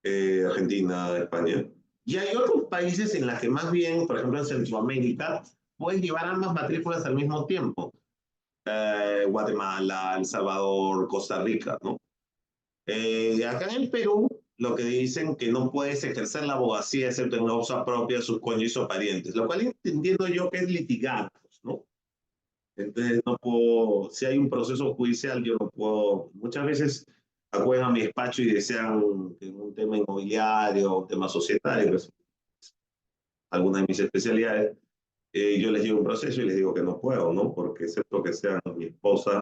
Argentina, España, y hay otros países en los que más bien, por ejemplo, en Centroamérica, puedes llevar ambas matrículas al mismo tiempo. Guatemala, El Salvador, Costa Rica, ¿no? Acá en el Perú, lo que dicen que no puedes ejercer la abogacía excepto en causa propia de sus cónyuges o parientes, lo cual entiendo yo que es litigar, pues, ¿no? Entonces no puedo, si hay un proceso judicial, yo no puedo, muchas veces acuden a mi despacho y desean un tema inmobiliario, un tema societario, que es alguna de mis especialidades, yo les llevo un proceso y les digo que no puedo, ¿no? Porque excepto que sean mi esposa,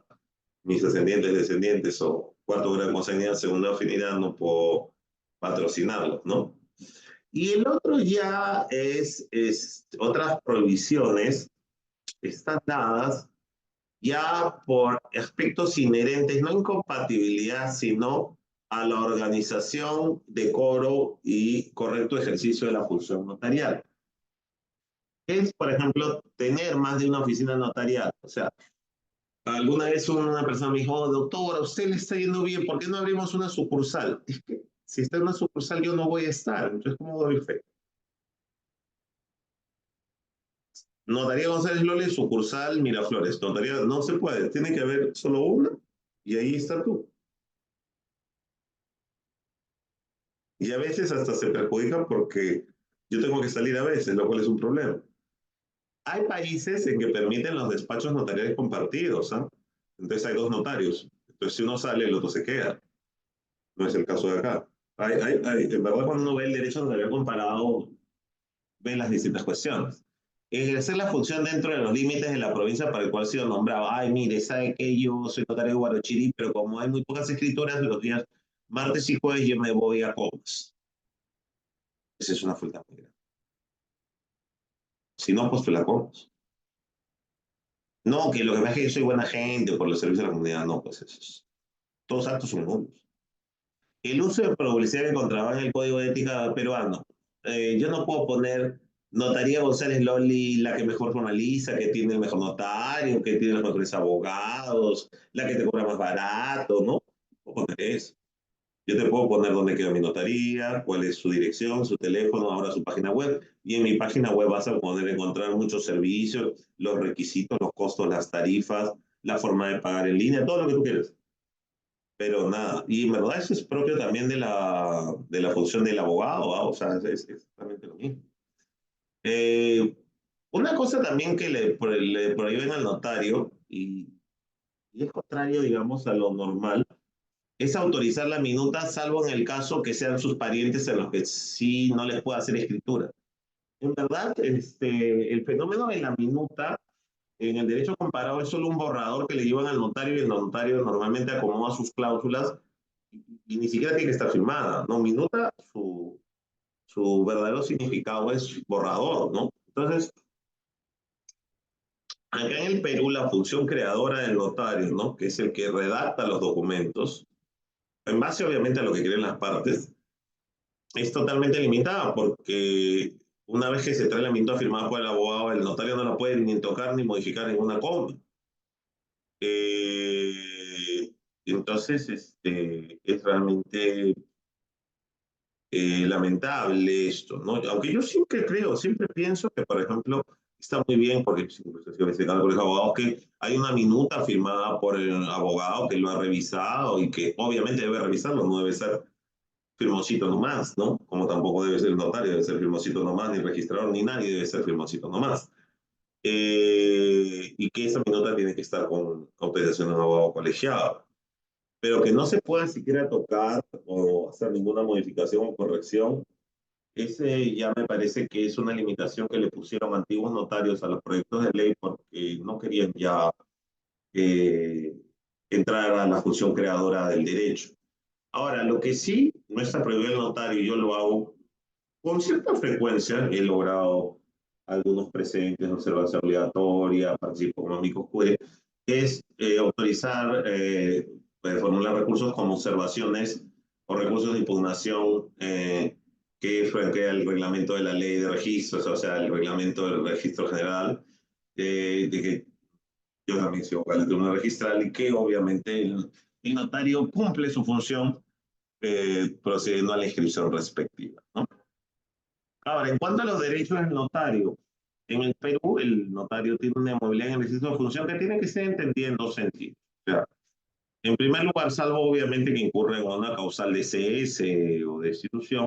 mis ascendientes, descendientes o cuarto grado de consanguinidad, segunda afinidad, no puedo patrocinarlos, ¿no? Y el otro ya es otras prohibiciones están dadas ya por aspectos inherentes, no incompatibilidad, sino a la organización, decoro y correcto ejercicio de la función notarial. Es, por ejemplo, tener más de una oficina notarial. O sea, alguna vez una persona me dijo, "Oh, doctor, a usted le está yendo bien, ¿por qué no abrimos una sucursal?" Es que si está en una sucursal yo no voy a estar, entonces ¿cómo doy fe? Notaría González Lole, sucursal Miraflores. Notaría no se puede, tiene que haber solo una y ahí está tú. Y a veces hasta se perjudican porque yo tengo que salir a veces, lo cual es un problema. Hay países en que permiten los despachos notariales compartidos, ¿ah? Entonces hay dos notarios. Entonces si uno sale, el otro se queda. No es el caso de acá. En verdad, cuando uno ve el derecho notarial comparado, ve las distintas cuestiones. Ejercer la función dentro de los límites de la provincia para el cual ha sido nombrado. Ay, mire, sabe que yo soy notario de Guarochirí, pero como hay muy pocas escrituras, los días martes y jueves yo me voy a Comas. Esa es una falta muy grande. Si no, pues te la Comas. No, que lo que pasa es que yo soy buena gente por los servicios de la comunidad, no, pues eso es. Todos actos son nulos. El uso de publicidad que contrabaja el código de ética peruano. Yo no puedo poner Notaría González Loli, la que mejor formaliza, que tiene el mejor notario, que tiene los mejores abogados, la que te cobra más barato, ¿no? No puedo poner eso. Yo te puedo poner dónde queda mi notaría, cuál es su dirección, su teléfono, ahora su página web. Y en mi página web vas a poder encontrar muchos servicios, los requisitos, los costos, las tarifas, la forma de pagar en línea, todo lo que tú quieras. Pero nada, y en verdad eso es propio también de la función del abogado, ¿ah? O sea, es exactamente lo mismo. Eh, una cosa también que le prohíben al notario, y es contrario, digamos, a lo normal, es autorizar la minuta, salvo en el caso que sean sus parientes en los que sí no les pueda hacer escritura. En verdad, el fenómeno de la minuta en el derecho comparado es solo un borrador que le llevan al notario y el notario normalmente acomoda sus cláusulas y ni siquiera tiene que estar firmada, ¿no? Minuta, su verdadero significado es borrador, ¿no? Entonces, acá en el Perú la función creadora del notario, ¿no? Que es el que redacta los documentos, en base obviamente a lo que quieren las partes, es totalmente limitada porque una vez que se trae la minuta firmada por el abogado, el notario no la puede ni tocar ni modificar ninguna coma. Eh, entonces, es realmente lamentable esto, ¿no? Aunque yo siempre creo, siempre pienso que, por ejemplo, está muy bien, porque incluso si ves el colegio de abogados, que hay una minuta firmada por el abogado que lo ha revisado y que obviamente debe revisarlo, no debe ser firmosito nomás, ¿no? Como tampoco debe ser el notario, debe ser firmosito nomás, ni registrador, ni nadie debe ser firmosito nomás. Y que esa minuta tiene que estar con autorización de un abogado colegiado, pero que no se pueda siquiera tocar o hacer ninguna modificación o corrección, ese ya me parece que es una limitación que le pusieron antiguos notarios a los proyectos de ley porque no querían ya eh, entrar a la función creadora del derecho. Ahora, lo que sí no está prohibido el notario, y yo lo hago con cierta frecuencia, he logrado algunos precedentes de observancia obligatoria, participo como amicus curiae, es autorizar, formular recursos como observaciones o recursos de impugnación que franquea el reglamento de la ley de registros, o sea, el reglamento del registro general, de que yo también soy vocal del tribunal registral y que obviamente el notario cumple su función procediendo a la inscripción respectiva, ¿no? Ahora, en cuanto a los derechos del notario, en el Perú el notario tiene una movilidad en el ejercicio de función que tiene que ser entendida en dos sentidos. O sea, en primer lugar, salvo obviamente que incurre en una causal de cese o de destitución,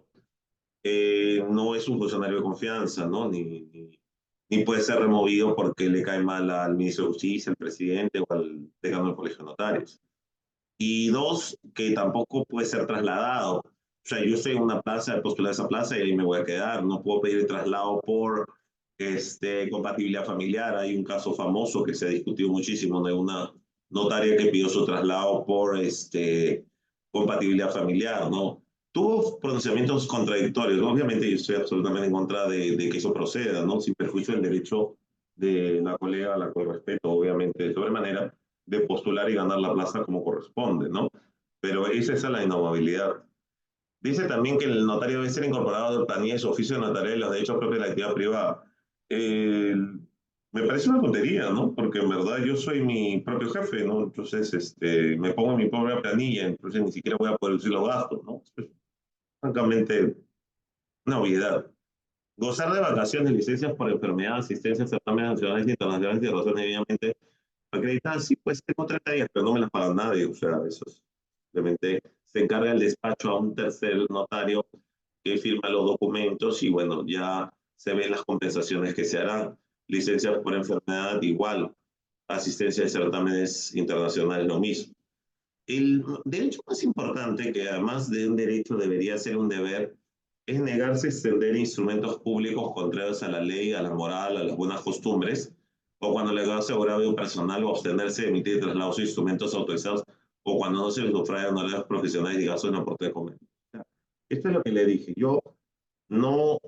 no es un funcionario de confianza, ¿no? Ni puede ser removido porque le cae mal al ministro de Justicia, al presidente o al decano del Colegio de Notarios. Y dos, que tampoco puede ser trasladado. O sea, yo estoy en una plaza, he postulado a esa plaza y ahí me voy a quedar. No puedo pedir el traslado por compatibilidad familiar. Hay un caso famoso que se ha discutido muchísimo de una notaria que pidió su traslado por compatibilidad familiar, ¿no? tuvo pronunciamientos contradictorios. Obviamente yo estoy absolutamente en contra de que eso proceda, ¿no? Sin perjuicio del derecho de la colega, a la cual respeto, obviamente, de sobremanera, de postular y ganar la plaza como corresponde, ¿no? Pero esa es la inamovilidad. Dice también que el notario debe ser incorporado a planilla de su oficio de notario y los derechos propios de la actividad privada. Eh, Me parece una tontería, ¿no? Porque en verdad yo soy mi propio jefe, ¿no? Entonces, me pongo en mi propia planilla, entonces ni siquiera voy a poder decir los gastos, ¿no? Es francamente una obviedad. Gozar de vacaciones, licencias por enfermedad, asistencia a certámenes nacionales e internacionales y razones debidamente acreditadas, sí, pues tengo 30 días, pero no me las paga nadie, o sea, eso es, simplemente se encarga el despacho a un tercer notario que firma los documentos y bueno, ya se ven las compensaciones que se harán. Licencias por enfermedad igual, asistencia de certámenes internacionales lo mismo. El derecho más importante, que además de un derecho debería ser un deber, es negarse a extender instrumentos públicos contrarios a la ley, a la moral, a las buenas costumbres, o cuando le da asegurado personal o abstenerse de emitir traslados de instrumentos autorizados, o cuando no se les sufragan honorarios profesionales y gastos en aporte de convenio. Esto es lo que le dije. Yo no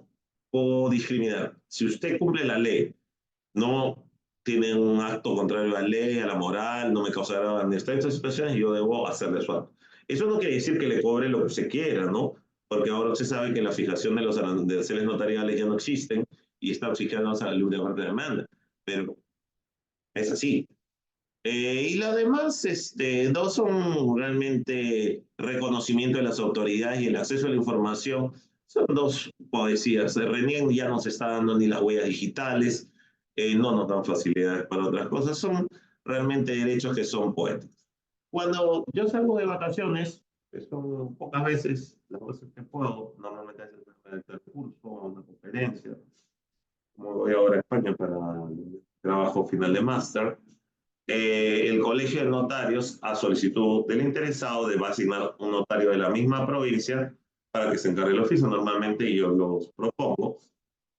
puedo discriminar. Si usted cumple la ley, no tiene un acto contrario a la ley, a la moral, no me causará ni estas situaciones, yo debo hacerle su acto. Eso no quiere decir que le cobre lo que se quiera, ¿no? Porque ahora usted sabe que la fijación de los aranceles notariales ya no existen y están fijados a la libre parte de demanda. Pero es así. Y lo demás, dos son realmente reconocimiento de las autoridades y el acceso a la información. Son dos poesías. RENIEC ya no se está dando ni las huellas digitales, no nos dan facilidades para otras cosas. Son realmente derechos que son poéticos. Cuando yo salgo de vacaciones, que son pocas veces, las veces que puedo, normalmente es el curso, una conferencia, como voy ahora a España para el trabajo final de máster, el Colegio de Notarios, a solicitud del interesado, debe asignar un notario de la misma provincia para que se encargue el oficio. Normalmente yo los propongo.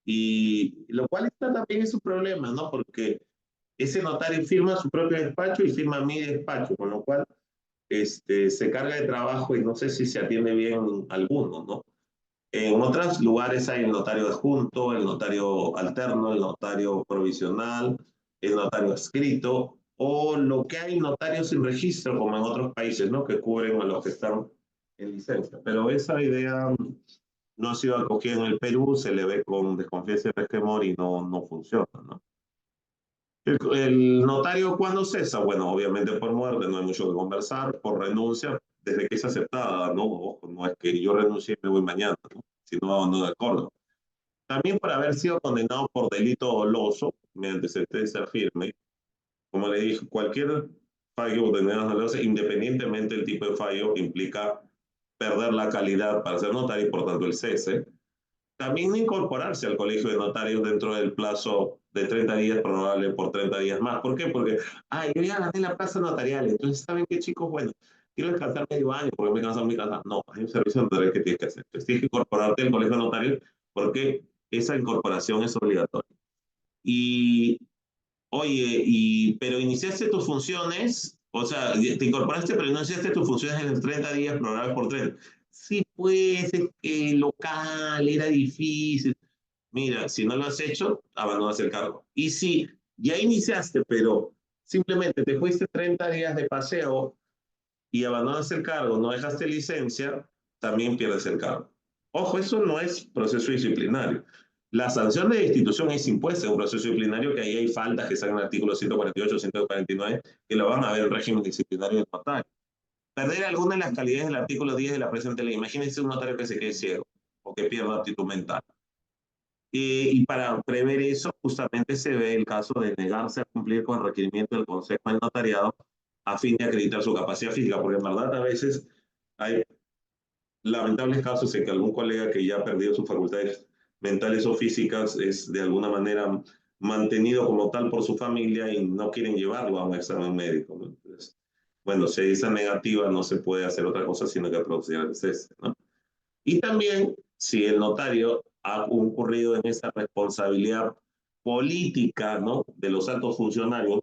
Y lo cual está también es un problema, ¿no? Porque ese notario firma su propio despacho y firma mi despacho, con lo cual se carga de trabajo y no sé si se atiende bien alguno, ¿no? En otros lugares hay el notario adjunto, el notario alterno, el notario provisional, el notario escrito, o lo que hay notarios sin registro, como en otros países, ¿no? Que cubren a los que están en licencia. Pero esa idea no ha sido acogida en el Perú, se le ve con desconfianza y resquemor y no funciona, ¿no? El notario, ¿cuándo cesa? Bueno, obviamente por muerte, no hay mucho que conversar, por renuncia, desde que es aceptada, ¿no? Ojo, no es que yo renuncie y me voy mañana, ¿no? Si no, no de acuerdo. También por haber sido condenado por delito doloso, mediante sentencia firme, como le dije, cualquier fallo de medidas dolosas, independientemente del tipo de fallo, implica perder la calidad para ser notario y por tanto el cese. También no incorporarse al colegio de notarios dentro del plazo de 30 días, probable por 30 días más. ¿Por qué? Porque, yo ya gané la plaza notarial, entonces, ¿saben qué, chicos? Bueno, quiero descansar medio año porque me canso en mi casa. No, hay un servicio notarial que tienes que hacer. Entonces, tienes que incorporarte al colegio de notarios porque esa incorporación es obligatoria. Y, oye, pero iniciaste tus funciones, o sea, te incorporaste, pero no iniciaste tus funciones en los 30 días, programados por 30. Sí, pues, es que local, era difícil. Mira, si no lo has hecho, abandonas el cargo. Y si ya iniciaste, pero simplemente te fuiste 30 días de paseo y abandonas el cargo, no dejaste licencia, también pierdes el cargo. Ojo, eso no es proceso disciplinario. La sanción de destitución es impuesta en un proceso disciplinario, que ahí hay faltas que están en el artículo 148, 149, que lo van a ver en régimen disciplinario del notario. Perder alguna de las calidades del artículo 10 de la presente ley. Imagínense un notario que se quede ciego o que pierda aptitud mental. Y para prever eso, justamente se ve el caso de negarse a cumplir con el requerimiento del Consejo del Notariado a fin de acreditar su capacidad física, porque en verdad a veces hay lamentables casos en que algún colega que ya ha perdido sus facultades mentales o físicas es de alguna manera mantenido como tal por su familia y no quieren llevarlo a un examen médico, ¿no? Entonces, bueno, si esa negativa no se puede hacer otra cosa sino que producir el cese, ¿no? Y también, si el notario ha incurrido en esa responsabilidad política, ¿no? De los altos funcionarios,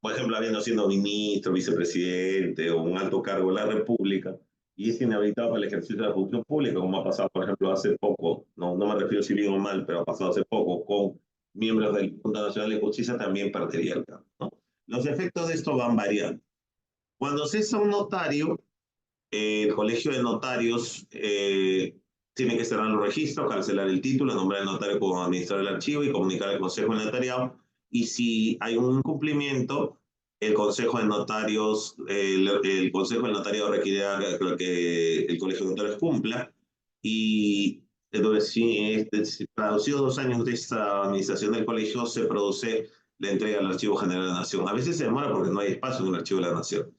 por ejemplo, habiendo sido ministro, vicepresidente o un alto cargo de la República, y es inhabilitado para el ejercicio de la función pública, como ha pasado, por ejemplo, hace poco, no me refiero si bien o mal, pero ha pasado hace poco con miembros del Junta Nacional de Justicia, también perdería el cargo, ¿no? Los efectos de esto van variando. Cuando cesa un notario, el colegio de notarios tiene que cerrar los registros, cancelar el título, nombrar al notario como administrador del archivo y comunicar al Consejo de Notariado. Y si hay un incumplimiento, el Consejo de Notarios, el Consejo de Notariado requerirá que el Colegio de Notarios cumpla. Y entonces, si traducido 2 años de esta administración del colegio, se produce la entrega al Archivo General de la Nación. A veces se demora porque no hay espacio en el Archivo de la Nación.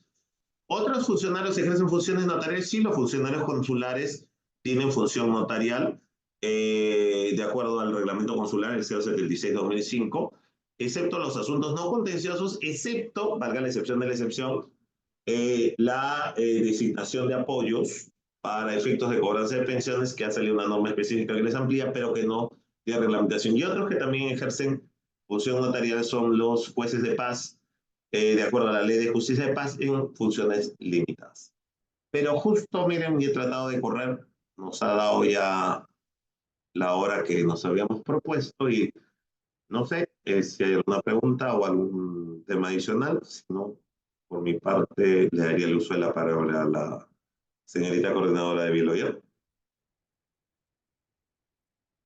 Otros funcionarios ejercen funciones notariales, sí, los funcionarios consulares tienen función notarial, de acuerdo al reglamento consular, el 076-2005, excepto los asuntos no contenciosos, excepto, valga la excepción de la excepción, la designación de apoyos para efectos de cobranza de pensiones, que ha salido una norma específica que les amplía, pero que no tiene reglamentación. Y otros que también ejercen función notarial son los jueces de paz, de acuerdo a la Ley de Justicia de Paz, en funciones limitadas. Pero justo, miren, y he tratado de correr, nos ha dado ya la hora que nos habíamos propuesto y no sé si hay alguna pregunta o algún tema adicional. Si no, por mi parte, le daría el uso de la palabra a la señorita coordinadora de Biloyer.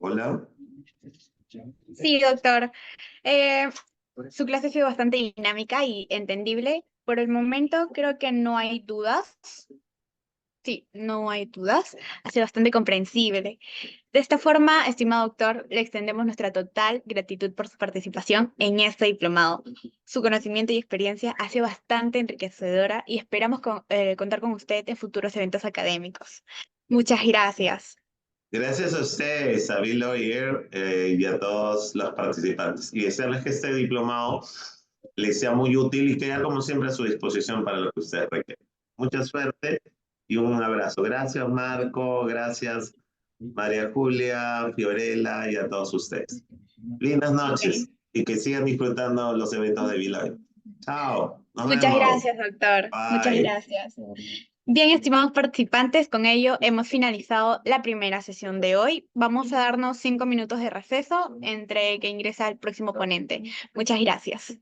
Hola. Sí, doctor. Eh, Su clase ha sido bastante dinámica y entendible. Por el momento creo que no hay dudas. Sí, no hay dudas. Ha sido bastante comprensible. De esta forma, estimado doctor, le extendemos nuestra total gratitud por su participación en este diplomado. Su conocimiento y experiencia ha sido bastante enriquecedora y esperamos contar con usted en futuros eventos académicos. Muchas gracias. Gracias a ustedes, a Bill Oyer, y a todos los participantes. Y desearles que este diplomado les sea muy útil y queda como siempre a su disposición para lo que ustedes requieren. Mucha suerte y un abrazo. Gracias, Marco. Gracias, María Julia, Fiorella y a todos ustedes. Lindas noches Ok. y que sigan disfrutando los eventos de Bill Oyer. Chao. Nos Muchas vemos. gracias, doctor. Muchas Bye. gracias. Bien, estimados participantes, con ello hemos finalizado la primera sesión de hoy. Vamos a darnos 5 minutos de receso entre que ingresa el próximo ponente. Muchas gracias.